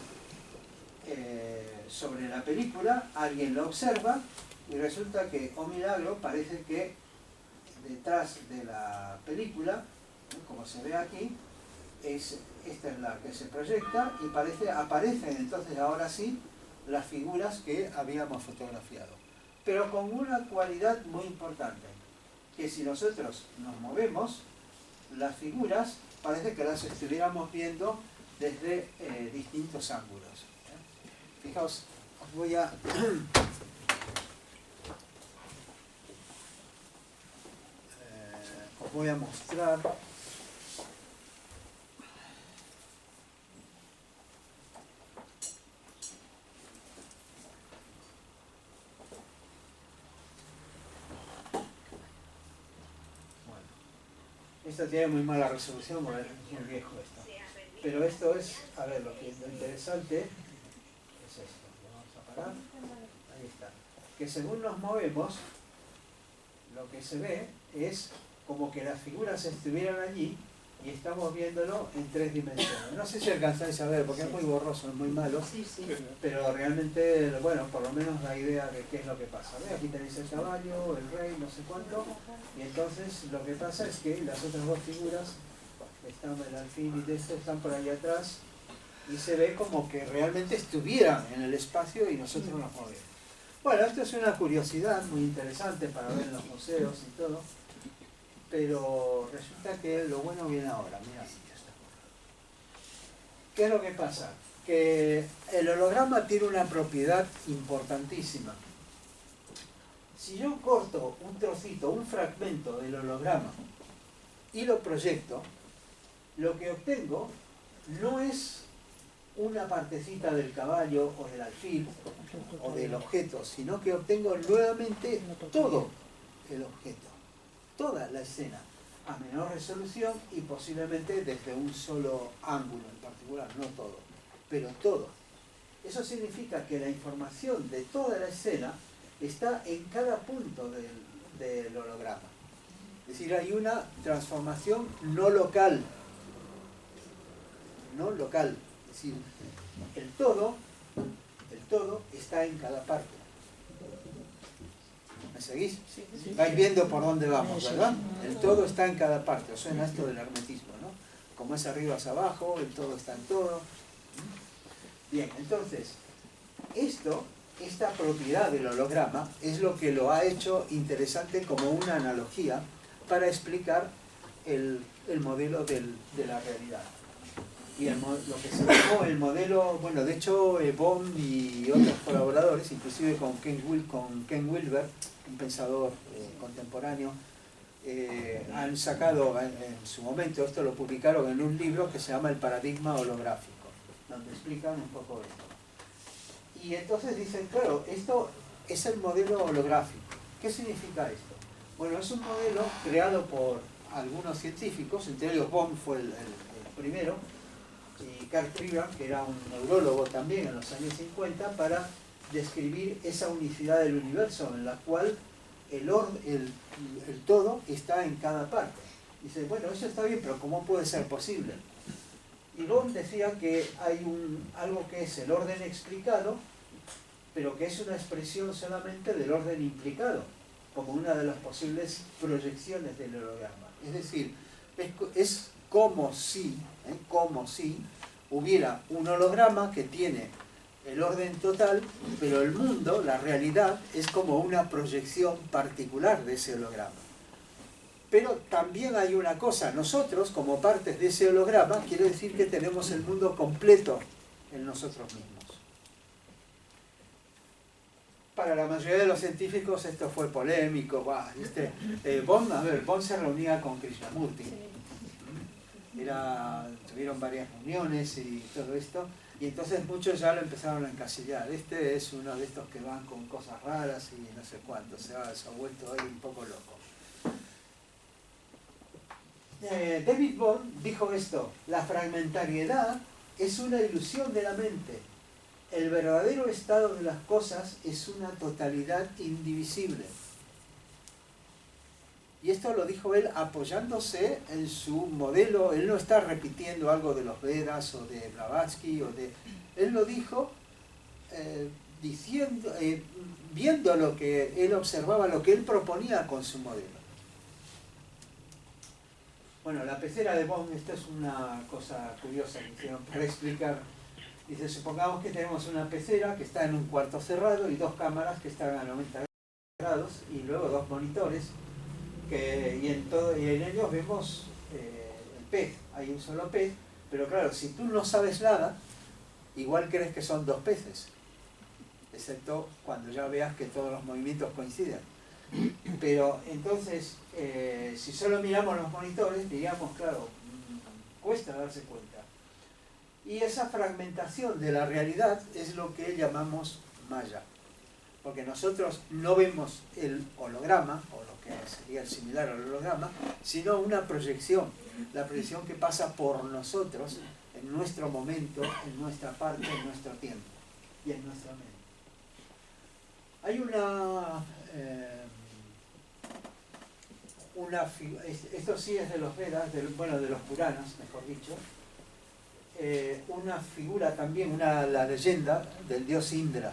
sobre la película, alguien lo observa y resulta que, oh milagro, parece que detrás de la película, como se ve aquí, esta es la que se proyecta y aparecen entonces ahora sí las figuras que habíamos fotografiado. Pero con una cualidad muy importante, que si nosotros nos movemos, las figuras parece que las estuviéramos viendo desde distintos ángulos. Fijaos, os voy a mostrar. Esto tiene muy mala resolución porque es muy viejo esto. Pero esto es, a ver, lo interesante es esto. Vamos a parar. Ahí está. Que según nos movemos, lo que se ve es como que las figuras estuvieran allí y estamos viéndolo en 3 dimensiones. No sé si alcanzáis a ver porque es muy borroso, es muy malo, pero realmente, bueno, por lo menos la idea de qué es lo que pasa. ¿Ve? Aquí tenéis el caballo, el rey, no sé cuánto, y entonces lo que pasa es que las otras dos figuras, el alfil y esto, están por ahí atrás y se ve como que realmente estuvieran en el espacio y nosotros nos movemos. Bueno, esto es una curiosidad muy interesante para ver en los museos y todo. Pero resulta que lo bueno viene ahora, mira, ya está. ¿Qué es lo que pasa? Que el holograma tiene una propiedad importantísima. Si yo corto un trocito, un fragmento del holograma y lo proyecto, lo que obtengo no es una partecita del caballo o del alfil o del objeto, sino que obtengo nuevamente todo el objeto, toda la escena, a menor resolución y posiblemente desde un solo ángulo en particular, no todo, pero todo. Eso significa que la información de toda la escena está en cada punto del holograma. Es decir, hay una transformación no local. No local. Es decir, el todo está en cada parte. ¿Me seguís? Vais viendo por dónde vamos, ¿verdad? El todo está en cada parte. Os suena esto del hermetismo, ¿no? Como es arriba es abajo, el todo está en todo. Bien, entonces, esta propiedad del holograma es lo que lo ha hecho interesante como una analogía para explicar el modelo de la realidad. Y lo que se llamó el modelo, bueno, de hecho Bohm y otros colaboradores, inclusive con Ken Wilber, un pensador contemporáneo, han sacado en su momento, esto lo publicaron en un libro que se llama El paradigma holográfico, donde explican un poco esto. Y entonces dicen, claro, esto es el modelo holográfico. ¿Qué significa esto? Bueno, es un modelo creado por algunos científicos, entre ellos Bohm fue el primero, y Carl Krieger, que era un neurólogo también en los años 50, para describir esa unicidad del universo en la cual el todo está en cada parte. Dice, bueno, eso está bien, pero ¿cómo puede ser posible? Y Bohm decía que hay algo que es el orden explicado, pero que es una expresión solamente del orden implicado, como una de las posibles proyecciones del holograma. Es decir, es como si hubiera un holograma que tiene el orden total, pero el mundo, la realidad, es como una proyección particular de ese holograma. Pero también hay una cosa, nosotros como partes de ese holograma, quiere decir que tenemos el mundo completo en nosotros mismos. Para la mayoría de los científicos esto fue polémico. Bohm se reunía con Krishnamurti. Tuvieron varias reuniones y todo esto, y entonces muchos ya lo empezaron a encasillar. Este es uno de estos que van con cosas raras y no sé cuánto, se ha vuelto ahí un poco loco. David Bohm dijo esto: la fragmentariedad es una ilusión de la mente. El verdadero estado de las cosas es una totalidad indivisible. Y esto lo dijo él apoyándose en su modelo. Él no está repitiendo algo de los Vedas o de Blavatsky. Él lo dijo viendo lo que él observaba, lo que él proponía con su modelo. Bueno, la pecera de Bohm, esta es una cosa curiosa que hicieron para explicar. Dice, supongamos que tenemos una pecera que está en un cuarto cerrado y dos cámaras que están a 90 grados y luego dos monitores. Y en ellos vemos el pez, hay un solo pez, pero claro, si tú no sabes nada, igual crees que son dos peces, excepto cuando ya veas que todos los movimientos coinciden. Pero entonces, si solo miramos los monitores, diríamos, claro, cuesta darse cuenta. Y esa fragmentación de la realidad es lo que llamamos Maya. Porque nosotros no vemos el holograma, o lo que sería el similar al holograma, sino una proyección, la proyección que pasa por nosotros, en nuestro momento, en nuestra parte, en nuestro tiempo, y en nuestra mente. Hay esto sí es de los Vedas, de los Puranas, mejor dicho, una figura también, la leyenda del dios Indra.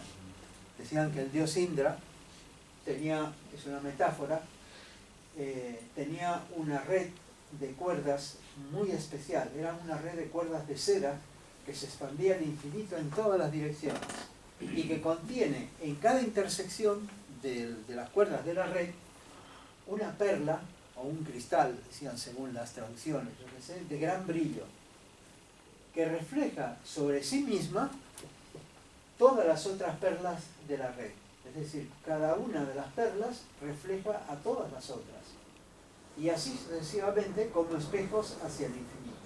Decían que el dios Indra es una metáfora, tenía una red de cuerdas muy especial. Era una red de cuerdas de seda que se expandía al infinito en todas las direcciones y que contiene en cada intersección de las cuerdas de la red una perla o un cristal, decían según las traducciones, de gran brillo, que refleja sobre sí misma todas las otras perlas de la red. Es decir, cada una de las perlas refleja a todas las otras. Y así sucesivamente como espejos hacia el infinito.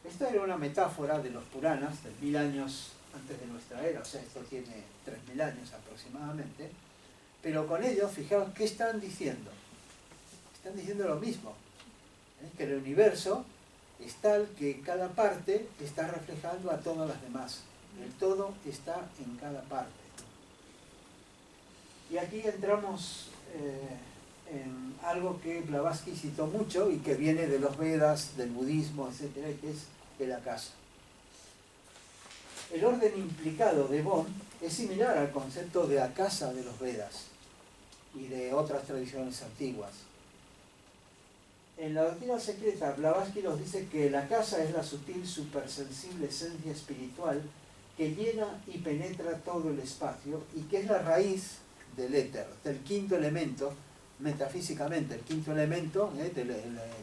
Esto era una metáfora de los Puranas, de 1000 años antes de nuestra era, o sea, esto tiene 3000 años aproximadamente, pero con ello, fijaos, ¿qué están diciendo? Están diciendo lo mismo, que el universo es tal que cada parte está reflejando a todas las demás. El todo está en cada parte. Y aquí entramos en algo que Blavatsky citó mucho y que viene de los Vedas, del budismo, etcétera, que es el akasha. El orden implicado de Bohm es similar al concepto de akasha de los Vedas y de otras tradiciones antiguas. En la doctrina secreta, Blavatsky nos dice que el akasha es la sutil, supersensible esencia espiritual que llena y penetra todo el espacio y que es la raíz del éter, del quinto elemento, metafísicamente, el quinto elemento,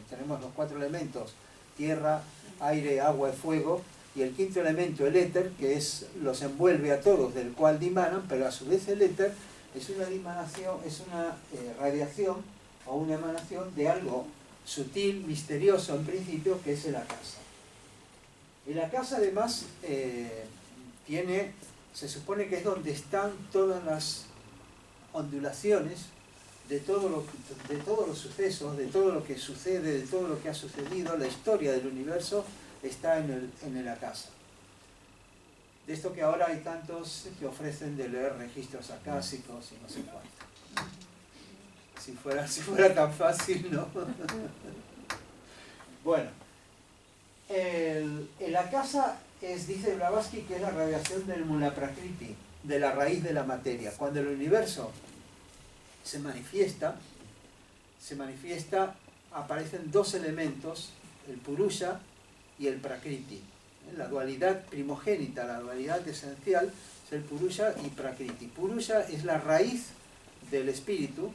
tenemos los 4 elementos, tierra, aire, agua y fuego, y el quinto elemento, el éter, que los envuelve a todos, del cual dimanan, pero a su vez el éter es una dimanación, es una radiación o una emanación de algo sutil, misterioso en principio, que es el akasha. El akasha además se supone que es donde están todas las ondulaciones de todos los sucesos, de todo lo que sucede, de todo lo que ha sucedido, la historia del universo está en el akasha. De esto que ahora hay tantos que ofrecen de leer registros acásicos y no sé cuánto. Si fuera tan fácil, ¿no? Bueno, el akasha dice Blavatsky, que es la radiación del mula prakriti, de la raíz de la materia. Cuando el universo se manifiesta, aparecen 2 elementos, el purusha y el prakriti. La dualidad primogénita, la dualidad esencial, es el purusha y prakriti. Purusha es la raíz del espíritu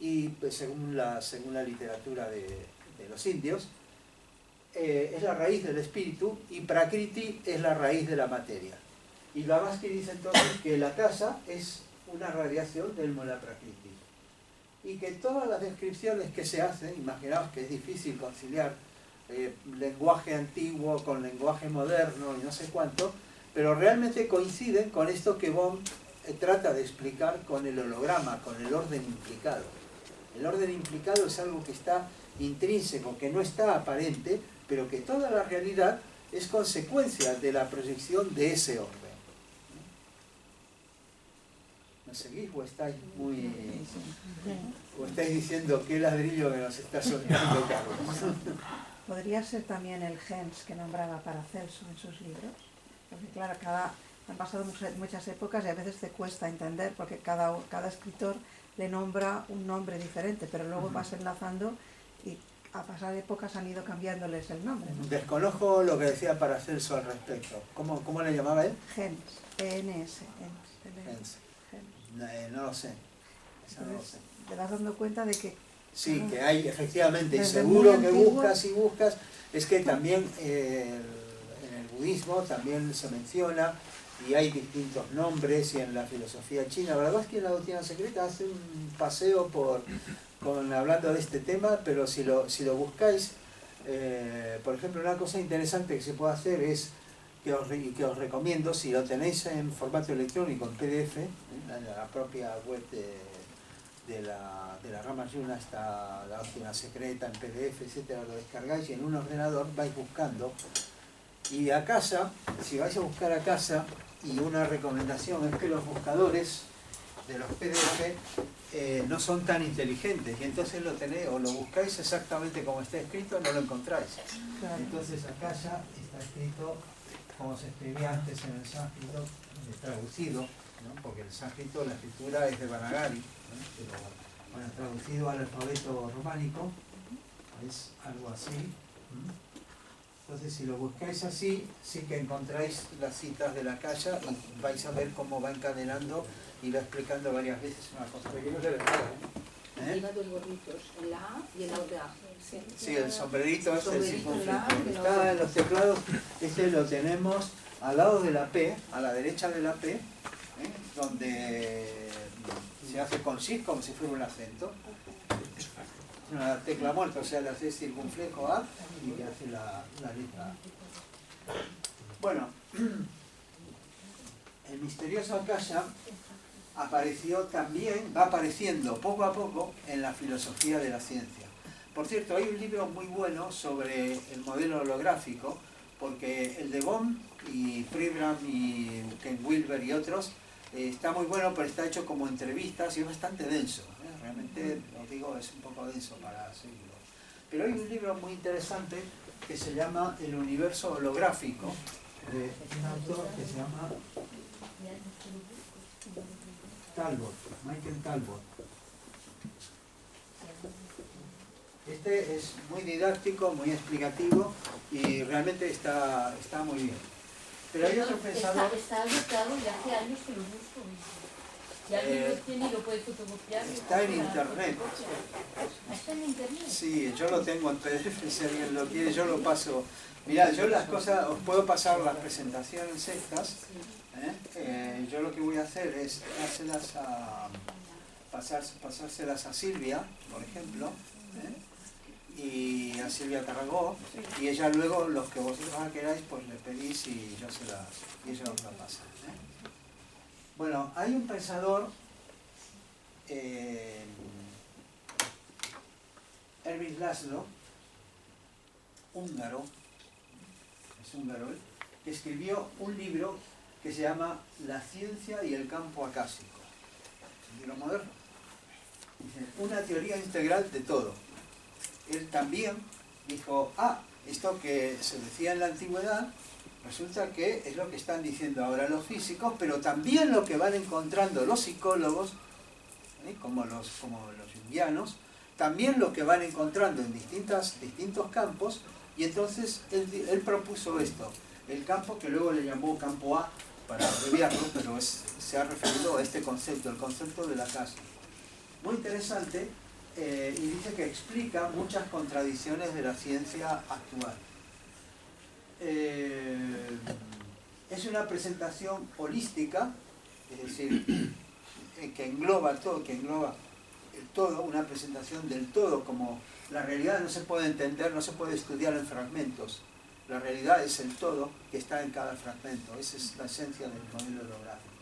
y pues, según la literatura de los indios, es la raíz del espíritu y prakriti es la raíz de la materia. Y Blavatsky dice entonces que el akasha es una radiación del mula prakriti. Y que todas las descripciones que se hacen, imaginaos que es difícil conciliar lenguaje antiguo con lenguaje moderno y no sé cuánto, pero realmente coinciden con esto que Bohm trata de explicar con el holograma, con el orden implicado. El orden implicado es algo que está intrínseco, que no está aparente, pero que toda la realidad es consecuencia de la proyección de ese orden. ¿Me seguís o estáis o estáis diciendo qué ladrillo que nos está soltando Carlos? ¿Podría ser también el gens que nombraba Paracelso en sus libros? Porque claro, han pasado muchas épocas y a veces te cuesta entender porque cada escritor le nombra un nombre diferente, pero luego vas enlazando y a pasar épocas han ido cambiándoles el nombre, ¿no? Desconozco lo que decía Paracelso al respecto. ¿Cómo le llamaba él? Gens, E-N-S. Gens. No lo sé. Eso no lo sé. Te vas dando cuenta de que... Sí, que hay efectivamente, y desde seguro muy que antiguo, buscas, es que también en el budismo también se menciona y hay distintos nombres, y en la filosofía china. La verdad es que en la doctrina secreta hace un paseo hablando de este tema, pero si lo buscáis, por ejemplo, una cosa interesante que se puede hacer es, que os recomiendo, si lo tenéis en formato electrónico, en PDF, en la propia web de la Ramayana está la doctrina secreta en PDF, etcétera, lo descargáis y en un ordenador vais buscando. Y a casa, si vais a buscar a casa, y una recomendación es que los buscadores de los PDF no son tan inteligentes, y entonces lo tenéis o lo buscáis exactamente como está escrito, no lo encontráis. Claro. Entonces acá ya está escrito como se escribía antes en el sánscrito, traducido, ¿no? Porque el sánscrito, la escritura es de Banagari, ¿no? Pero bueno, traducido al alfabeto románico es algo así. Entonces si lo buscáis así, sí que encontráis las citas de la Akasha y vais a ver cómo va encadenando y va explicando varias veces una cosa. Aquí no se ve nada, ¿eh? Lleva 2 gorritos, en la A y en la otra A. Sí, el sombrerito es el Sombrerito, circunflejo. la- Está en los teclados, este lo tenemos al lado de la P, a la derecha de la P, donde se hace con sí como si fuera un acento. una tecla muerta, o sea, le haces circunflejo A y te hace la letra A. Bueno, el misterioso Akasha apareció también, va apareciendo poco a poco en la filosofía de la ciencia. Por cierto, hay un libro muy bueno sobre el modelo holográfico, porque el de Bohm y Pribram y Ken Wilber y otros está muy bueno, pero está hecho como entrevistas y es bastante denso. Realmente, os digo, es un poco denso para seguirlo. Pero hay un libro muy interesante que se llama El universo holográfico, de un autor que se llama Talbot, Michael Talbot. Este es muy didáctico, muy explicativo y realmente está muy bien. Pero hay otro pensador... Está agotado y hace años que lo busco. Si alguien lo tiene y lo puede fotocopiar... Está en internet. ¿Está en internet? Sí, yo lo tengo en PDF, si alguien lo quiere, yo lo paso. Mirad, yo las cosas, os puedo pasar las presentaciones estas. Yo lo que voy a hacer es pasárselas a Silvia, por ejemplo, y a Silvia Tarragó, y ella luego, los que vosotros queráis, pues le pedís y ella os la pasa. Bueno, hay un pensador, Ervin Laszlo, húngaro, es húngaro, que escribió un libro que se llama La ciencia y el campo acásico. Un libro moderno. Dice, una teoría integral de todo. Él también dijo, esto que se decía en la antigüedad, resulta que es lo que están diciendo ahora los físicos, pero también lo que van encontrando los psicólogos, como los junguianos, también lo que van encontrando en distintos campos, y entonces él propuso esto, el campo que luego le llamó campo A, para abreviarlo, pero se ha referido a este concepto, el concepto de la casa. Muy interesante, y dice que explica muchas contradicciones de la ciencia actual. Es una presentación holística, es decir, que engloba todo, el todo, una presentación del todo, como la realidad no se puede entender, no se puede estudiar en fragmentos. La realidad es el todo que está en cada fragmento, esa es la esencia del modelo holográfico.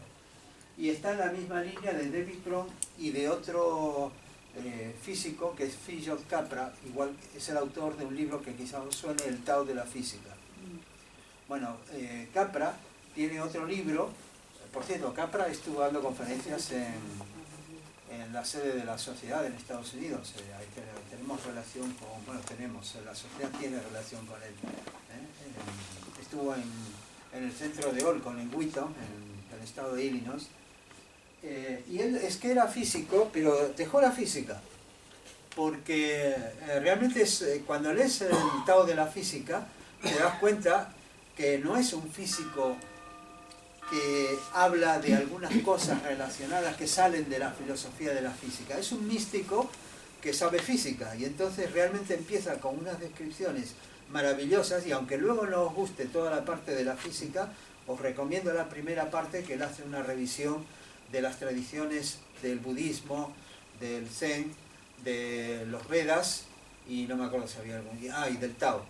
Y está en la misma línea de David Cron y de otro físico que es Fritjof Capra, igual es el autor de un libro que quizás os suene, El Tao de la Física. Bueno, Capra tiene otro libro, por cierto, Capra estuvo dando conferencias en la sede de la sociedad en Estados Unidos, ahí tenemos relación con, la sociedad tiene relación con él. Estuvo en el centro de Olcott, en Wheaton, en el estado de Illinois, y él es que era físico, pero dejó la física, porque realmente cuando lees el Tao de la Física, te das cuenta que no es un físico que habla de algunas cosas relacionadas que salen de la filosofía de la física. Es un místico que sabe física y entonces realmente empieza con unas descripciones maravillosas y aunque luego no os guste toda la parte de la física, os recomiendo la primera parte que él hace una revisión de las tradiciones del budismo, del zen, de los Vedas y no me acuerdo si había algún... y del Tao,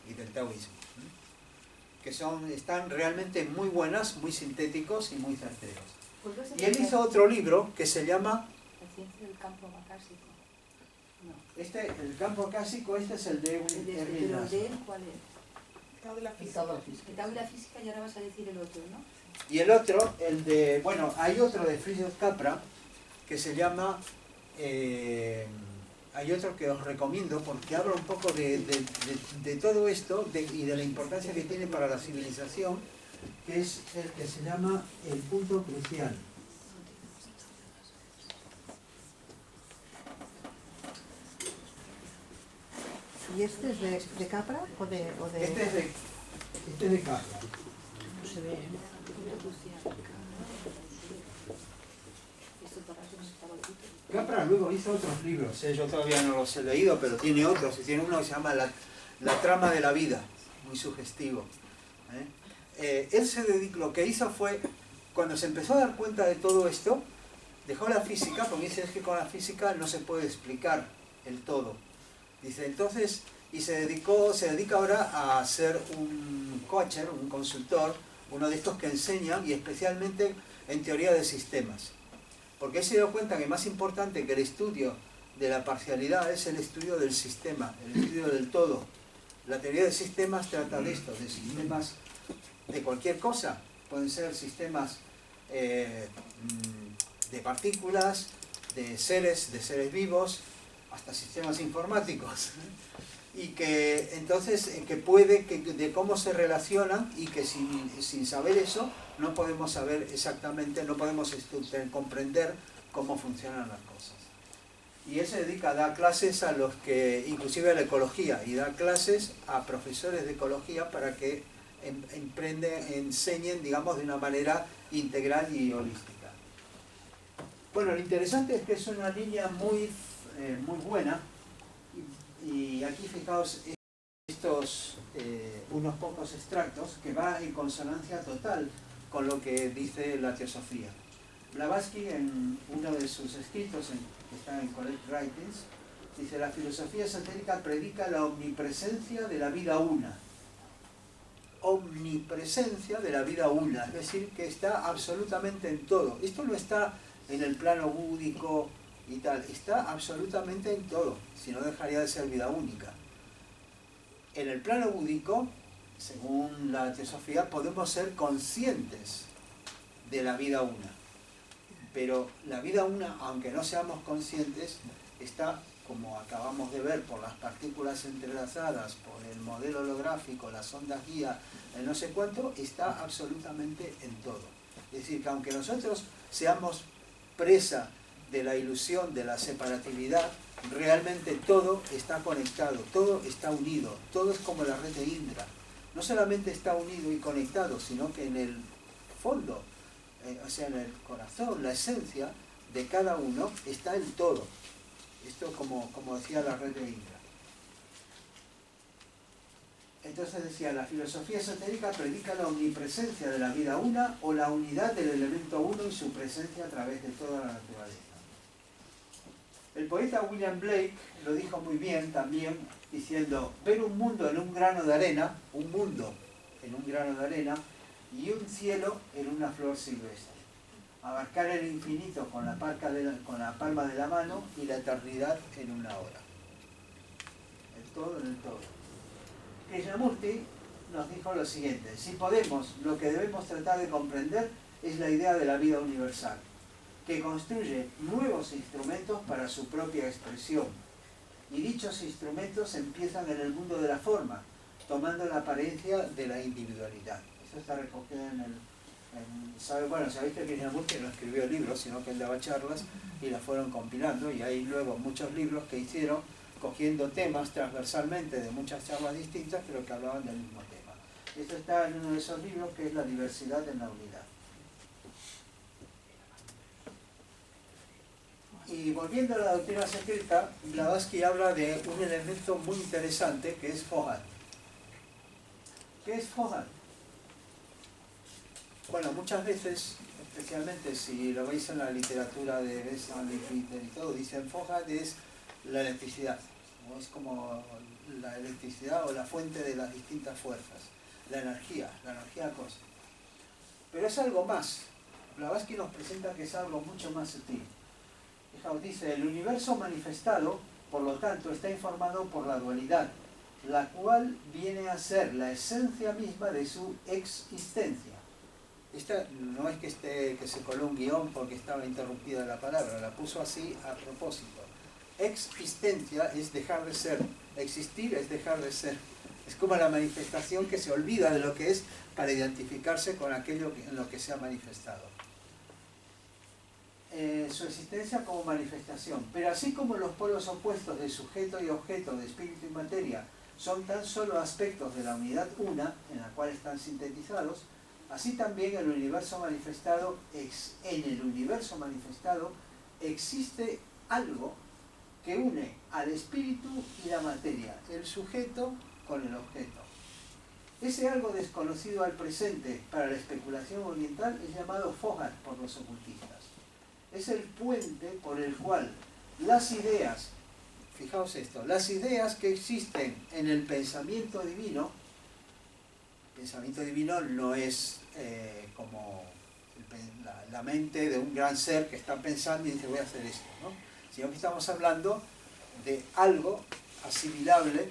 y del taoísmo. Que están realmente muy buenas, muy sintéticos y muy certeros. Y él hizo otro libro que se llama... La ciencia del campo acásico. No. El campo acásico, este es el de Erwin ¿Pero Laszlo. de él cuál es? El Tao de la El física. Tao de la Física. El Tao de la Física y ahora vas a decir el otro, ¿no? Y el otro, el de... Bueno, hay otro de Fritjof Capra que se llama... hay otro que os recomiendo porque habla un poco de todo esto y de la importancia que tiene para la civilización, que es el que se llama El punto crucial. ¿Y este es de Capra o de...? Este es de Capra. No se ve. Capra luego hizo otros libros, yo todavía no los he leído, pero tiene otros, y tiene uno que se llama La trama de la vida, muy sugestivo. Él lo que hizo fue, cuando se empezó a dar cuenta de todo esto, dejó la física, porque dice que con la física no se puede explicar el todo. Dice, entonces, y se dedica ahora a ser un coacher, un consultor, uno de estos que enseñan, y especialmente en teoría de sistemas. Porque él se dio cuenta que más importante que el estudio de la parcialidad es el estudio del sistema, el estudio del todo. La teoría de sistemas trata de esto, de sistemas de cualquier cosa. Pueden ser sistemas de partículas, de seres vivos, hasta sistemas informáticos. Y que entonces, de cómo se relacionan, y que sin saber eso no podemos saber exactamente, no podemos comprender cómo funcionan las cosas. Y él se dedica a dar clases a los que, inclusive a la ecología, y da clases a profesores de ecología para que enseñen, digamos, de una manera integral y holística. Bueno, lo interesante es que es una línea muy buena, y aquí fijaos estos unos pocos extractos que va en consonancia total con lo que dice la teosofía. Blavatsky, en uno de sus escritos que está en Collect Writings, dice: la filosofía esotérica predica la omnipresencia de la vida una. Omnipresencia de la vida una, es decir, que está absolutamente en todo. Esto no está en el plano búdico y tal, está absolutamente en todo, si no dejaría de ser vida única. En el plano búdico, según la teosofía, podemos ser conscientes de la vida una, pero la vida una, aunque no seamos conscientes, está, como acabamos de ver, por las partículas entrelazadas, por el modelo holográfico, las ondas guía, el no sé cuánto, está absolutamente en todo. Es decir, que aunque nosotros seamos presa de la ilusión de la separatividad, realmente todo está conectado, todo está unido, todo es como la red de Indra. No solamente está unido y conectado, sino que en el fondo, o sea, en el corazón, la esencia de cada uno está el todo. Esto como decía la red de Indra. Entonces decía, la filosofía esotérica predica la omnipresencia de la vida una, o la unidad del elemento uno y su presencia a través de toda la naturaleza. El poeta William Blake lo dijo muy bien también, diciendo: ver un mundo en un grano de arena, un mundo en un grano de arena, y un cielo en una flor silvestre. Abarcar el infinito con la palma de la mano y la eternidad en una hora. El todo en el todo. Krishnamurti nos dijo lo siguiente: si podemos, lo que debemos tratar de comprender es la idea de la vida universal, que construye nuevos instrumentos para su propia expresión. Y dichos instrumentos empiezan en el mundo de la forma, tomando la apariencia de la individualidad. Eso está recogido sabéis que Krishnamurti no escribió libros, sino que él daba charlas y las fueron compilando, y hay luego muchos libros que hicieron cogiendo temas transversalmente de muchas charlas distintas, pero que hablaban del mismo tema. Esto está en uno de esos libros, que es La diversidad en la unidad. Y volviendo a la doctrina secreta, Blavatsky habla de un elemento muy interesante que es Fohat. ¿Qué es Fohat? Bueno, muchas veces, especialmente si lo veis en la literatura de Besant y todo, dicen Fohat es la electricidad, ¿no? Es como la electricidad o la fuente de las distintas fuerzas, la energía cósmica. Pero es algo más. Blavatsky nos presenta que es algo mucho más sutil. Dice: el universo manifestado, por lo tanto, está informado por la dualidad, la cual viene a ser la esencia misma de su existencia. Esta no es que se coló un guión porque estaba interrumpida la palabra, la puso así a propósito. Existencia es dejar de ser, existir es dejar de ser. Es como la manifestación que se olvida de lo que es para identificarse con aquello en lo que se ha manifestado. Su existencia como manifestación. Pero así como los polos opuestos de sujeto y objeto, de espíritu y materia, son tan solo aspectos de la unidad una, en la cual están sintetizados, así también en el universo manifestado existe algo que une al espíritu y la materia, el sujeto con el objeto. Ese algo desconocido al presente para la especulación oriental es llamado Fohat por los ocultistas. Es el puente por el cual las ideas fijaos esto, las ideas que existen en el pensamiento divino no es como la mente de un gran ser que está pensando y dice voy a hacer esto, ¿no? Sino que estamos hablando de algo asimilable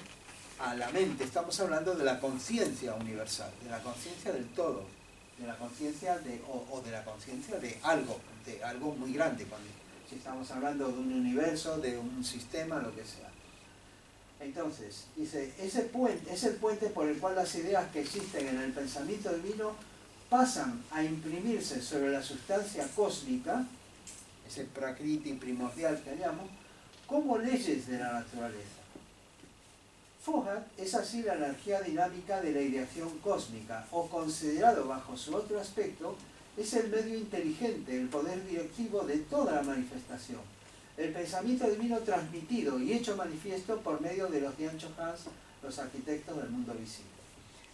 a la mente, estamos hablando de la conciencia universal, de la conciencia del todo, de la conciencia o de la conciencia de algo muy grande, si estamos hablando de un universo, de un sistema, lo que sea. Entonces, dice, ese puente es el puente por el cual las ideas que existen en el pensamiento divino pasan a imprimirse sobre la sustancia cósmica, ese prakriti primordial que llamo, como leyes de la naturaleza. Foghat es así la energía dinámica de la ideación cósmica, o considerado bajo su otro aspecto, es el medio inteligente, el poder directivo de toda la manifestación. El pensamiento divino transmitido y hecho manifiesto por medio de los Dianchohans, los arquitectos del mundo visible.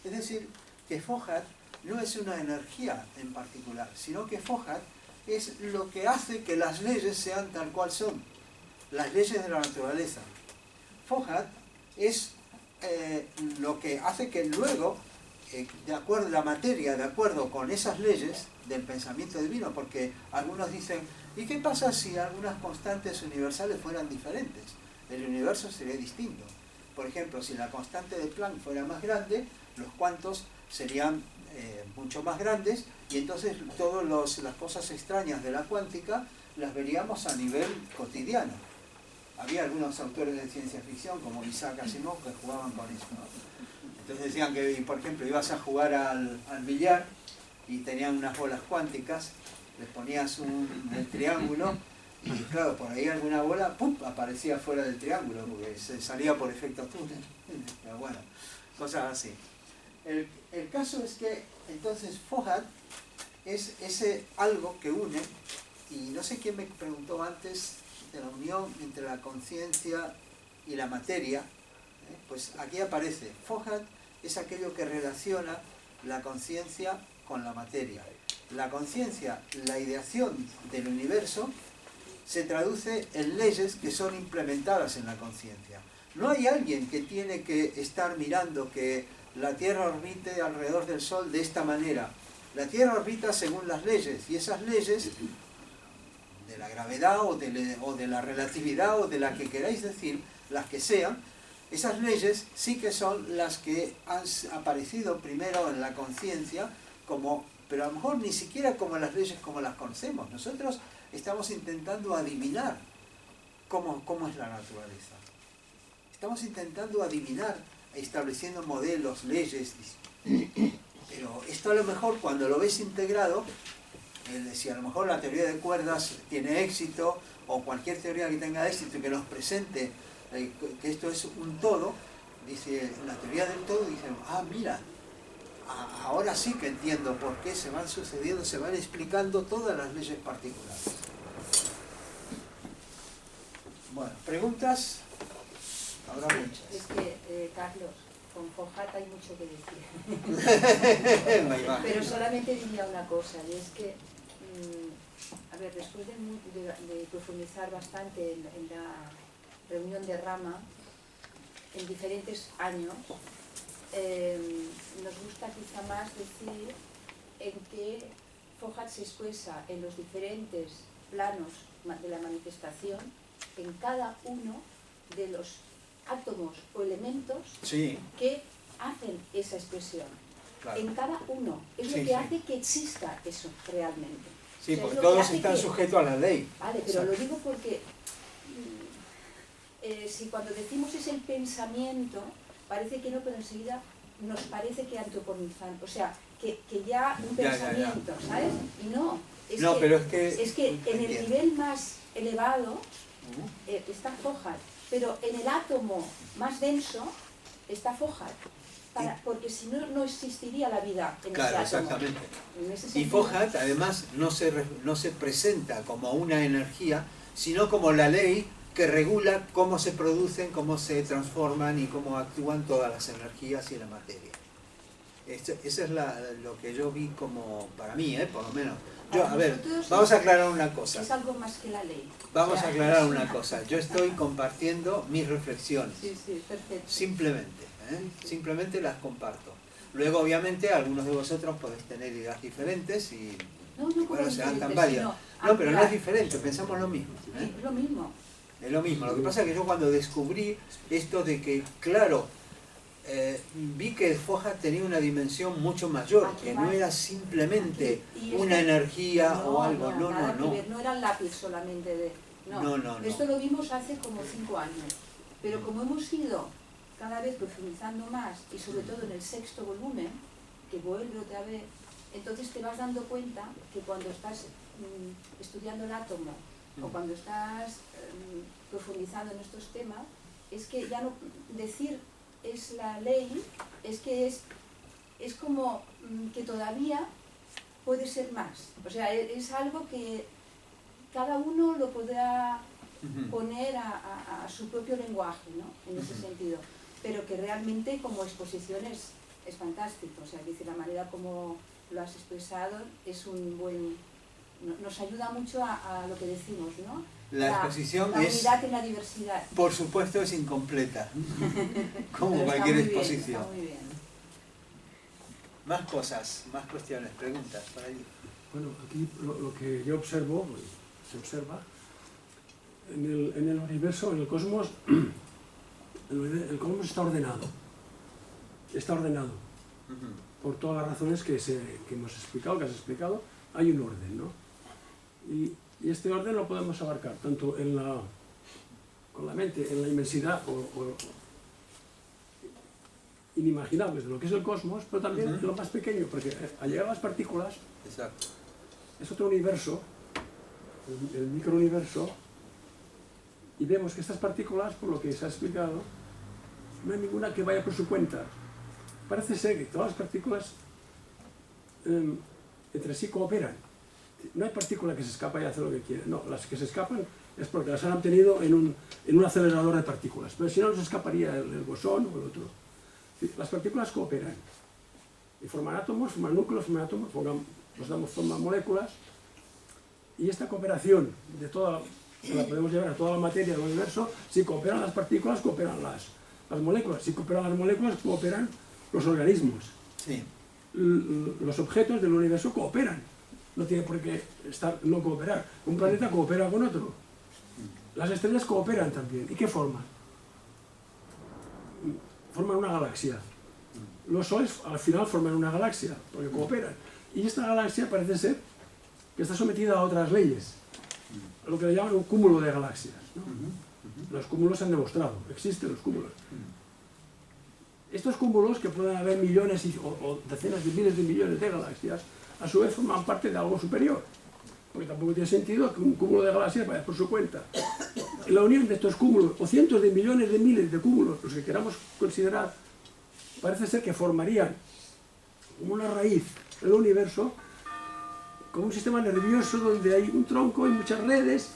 Es decir, que Foghat no es una energía en particular, sino que Foghat es lo que hace que las leyes sean tal cual son, las leyes de la naturaleza. Foghat es lo que hace que luego, de acuerdo a la materia, de acuerdo con esas leyes del pensamiento divino, porque algunos dicen, ¿y qué pasa si algunas constantes universales fueran diferentes? El universo sería distinto. Por ejemplo, si la constante de Planck fuera más grande, los cuantos serían mucho más grandes, y entonces todas las cosas extrañas de la cuántica las veríamos a nivel cotidiano. Había algunos autores de ciencia ficción, como Isaac Asimov, que jugaban con eso, ¿no? Entonces decían que, por ejemplo, ibas a jugar al billar y tenían unas bolas cuánticas, les ponías el triángulo y claro, por ahí alguna bola ¡pum!, aparecía fuera del triángulo porque se salía por efecto túnel. Pero bueno, cosas así. El caso es que entonces Foghat es ese algo que une, y no sé quién me preguntó antes de la unión entre la conciencia y la materia, pues aquí aparece, Foghat es aquello que relaciona la conciencia con la materia. La conciencia, la ideación del universo, se traduce en leyes que son implementadas en la conciencia. No hay alguien que tiene que estar mirando que la Tierra orbite alrededor del Sol de esta manera. La Tierra orbita según las leyes, y esas leyes de la gravedad o de la relatividad o de la que queráis decir, las que sean, esas leyes sí que son las que han aparecido primero en la conciencia, pero a lo mejor ni siquiera como las leyes como las conocemos. Nosotros estamos intentando adivinar cómo es la naturaleza. Estamos intentando adivinar, estableciendo modelos, leyes, pero esto a lo mejor cuando lo ves integrado, si a lo mejor la teoría de cuerdas tiene éxito, o cualquier teoría que tenga éxito y que nos presente que esto es un todo, dice, la teoría del todo, dicen, mira, ahora sí que entiendo por qué se van sucediendo, se van explicando todas las leyes particulares. Bueno, ¿preguntas? Habrá muchas. Es que, Carlos, con Foghat hay mucho que decir. Pero solamente diría una cosa, y es que, a ver, después de profundizar bastante en la reunión de Rama, en diferentes años, nos gusta quizá más decir en que Foghat se expresa en los diferentes planos de la manifestación, en cada uno de los átomos o elementos que hacen esa expresión. Claro. En cada uno. Es lo que hace que exista eso realmente. Sí, porque todos están sujetos a la ley. Vale, pero lo digo porque si cuando decimos es el pensamiento, parece que no, pero enseguida nos parece que antropomorfizan, o sea, que ya un pensamiento, ¿sabes? Y no, es que en el nivel más elevado está Foghat, pero en el átomo más denso está Foghat, porque si no, no existiría la vida en ese átomo. Exactamente. Y Foghat además no se presenta como una energía, sino como la ley que regula cómo se producen, cómo se transforman y cómo actúan todas las energías y la materia. Eso es lo que yo vi como, para mí, por lo menos, a ver, vamos a aclarar una cosa. Es algo más que la ley. Vamos a aclarar una cosa. Yo estoy compartiendo mis reflexiones. Sí, sí, perfecto. Simplemente, simplemente las comparto. Luego, obviamente, algunos de vosotros podéis tener ideas diferentes y bueno, serán tan válidas. No, pero no es diferente, pensamos lo mismo. Sí, es lo mismo. Es lo mismo. Lo que pasa es que yo cuando descubrí esto de que, claro, vi que Foja tenía una dimensión mucho mayor, que no era simplemente una energía o algo. No, nada que ver, no era el lápiz solamente de... No. Esto lo vimos hace como 5 años. Pero como hemos ido cada vez profundizando más, y sobre todo en el 6º volumen, que vuelve otra vez, entonces te vas dando cuenta que cuando estás estudiando el átomo o cuando estás profundizando en estos temas, es que ya no decir es la ley, es que es como que todavía puede ser más. O sea, es algo que cada uno lo podrá poner a su propio lenguaje, ¿no? En ese sentido. Pero que realmente como exposición es fantástico. O sea, que la manera como lo has expresado es un buen... Nos ayuda mucho a lo que decimos, ¿no? La exposición la es... unidad en la diversidad. Por supuesto es incompleta, como cualquier exposición. Está muy bien. Más cosas, más cuestiones, preguntas por ahí. Bueno, aquí lo que yo observo, se observa, en el universo, en el cosmos, el cosmos está ordenado. Está ordenado. Por todas las razones que hemos explicado, que has explicado, hay un orden, ¿no? Y este orden lo podemos abarcar tanto con la mente, en la inmensidad inimaginable de lo que es el cosmos, pero también en lo más pequeño, porque al llegar a las partículas, exacto, es otro universo, el microuniverso, y vemos que estas partículas, por lo que se ha explicado, no hay ninguna que vaya por su cuenta. Parece ser que todas las partículas entre sí cooperan. No hay partícula que se escapa y hace lo que quiere. No, las que se escapan es porque las han obtenido en un acelerador de partículas. Pero si no, se escaparía el bosón o el otro. Las partículas cooperan. Y forman átomos, forman núcleos, forman átomos, forman moléculas. Y esta cooperación de toda, la podemos llevar a toda la materia del universo. Si cooperan las partículas, cooperan las moléculas. Si cooperan las moléculas, cooperan los organismos. Sí. Los objetos del universo cooperan. No tiene por qué no cooperar. Un planeta coopera con otro. Las estrellas cooperan también. ¿Y qué forman? Forman una galaxia. Los soles al final forman una galaxia, porque cooperan. Y esta galaxia parece ser que está sometida a otras leyes. A lo que le llaman un cúmulo de galaxias, ¿no? Los cúmulos se han demostrado. Existen los cúmulos. Estos cúmulos, que pueden haber millones o decenas de miles de millones de galaxias, a su vez forman parte de algo superior. Porque tampoco tiene sentido que un cúmulo de galaxias vaya por su cuenta. Y la unión de estos cúmulos, o cientos de millones de miles de cúmulos, los que queramos considerar, parece ser que formarían como una raíz del universo, como un sistema nervioso donde hay un tronco y muchas redes.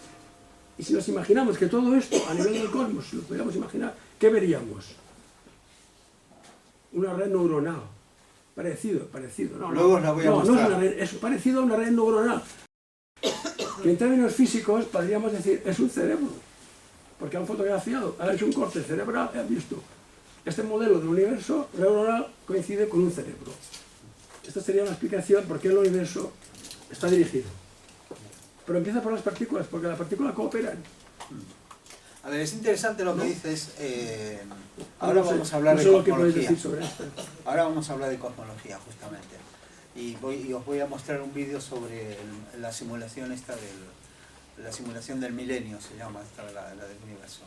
Y si nos imaginamos que todo esto, a nivel del cosmos, si lo pudiéramos imaginar, ¿qué veríamos? Una red neuronal. Parecido. Luego os la voy a mostrar. No es una red, es parecido a una red neuronal. Que en términos físicos podríamos decir, es un cerebro. Porque han fotografiado, han hecho un corte cerebral y han visto. Este modelo del universo neuronal coincide con un cerebro. Esta sería una explicación por qué el universo está dirigido. Pero empieza por las partículas, porque las partículas cooperan. A ver, es interesante lo que dices. Ahora vamos a hablar de cosmología. Ahora vamos a hablar de cosmología, justamente. Y os voy a mostrar un vídeo sobre la simulación la simulación del milenio, se llama esta, la del universo.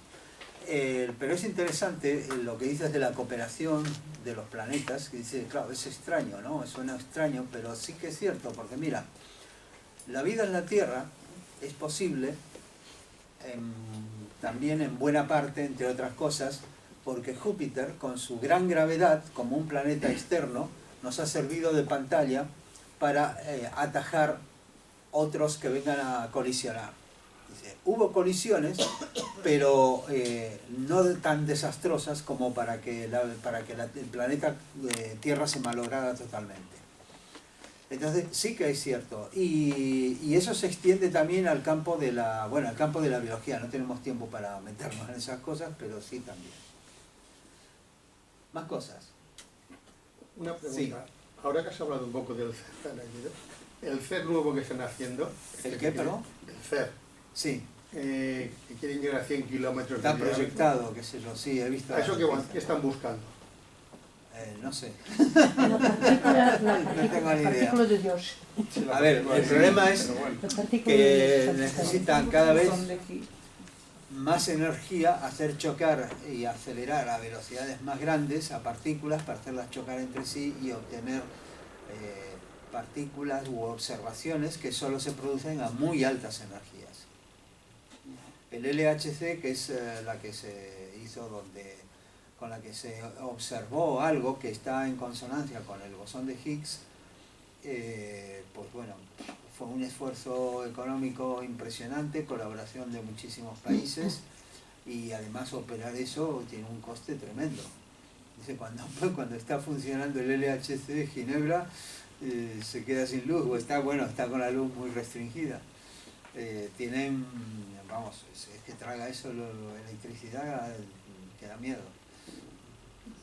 Pero es interesante lo que dices de la cooperación de los planetas, que dice, claro, es extraño, ¿no? Suena extraño, pero sí que es cierto, porque mira, la vida en la Tierra es posible también en buena parte, entre otras cosas, porque Júpiter, con su gran gravedad, como un planeta externo, nos ha servido de pantalla para atajar otros que vengan a colisionar. Dice, hubo colisiones, pero no tan desastrosas como para que el planeta Tierra se malograra totalmente. Entonces sí que es cierto. Y eso se extiende también al campo de la, bueno, al campo de la biología. No tenemos tiempo para meternos en esas cosas, pero sí también. Más cosas. Una pregunta. Sí. Ahora que has hablado un poco del CER, el CER nuevo que están haciendo... ¿El qué, perdón? El CER. Sí. Que quieren llegar a 100 kilómetros Está de diámetro. proyectado, qué sé yo, sí, he visto. ¿A eso qué están buscando? No sé. La partícula, No tengo ni idea. partícula de Dios. A ver, el problema es La partícula que de Dios. necesitan cada vez más energía, hacer chocar y acelerar a velocidades más grandes a partículas para hacerlas chocar entre sí y obtener partículas u observaciones que solo se producen a muy altas energías. El LHC, que es la que se hizo con la que se observó algo que está en consonancia con el bosón de Higgs, pues bueno, fue un esfuerzo económico impresionante, colaboración de muchísimos países, y además operar eso tiene un coste tremendo. Dice, cuando está funcionando el LHC de Ginebra, se queda sin luz, o está con la luz muy restringida. Tienen, vamos, es que traga eso electricidad que da miedo.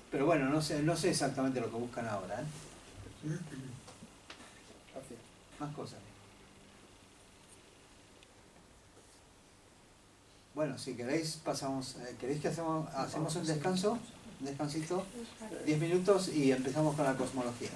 Pero bueno, no sé exactamente lo que buscan ahora, ¿eh? Gracias. Más cosas. Bueno, si queréis pasamos, ¿queréis que hacemos un descanso? Un descansito, 10 minutos y empezamos con la cosmología.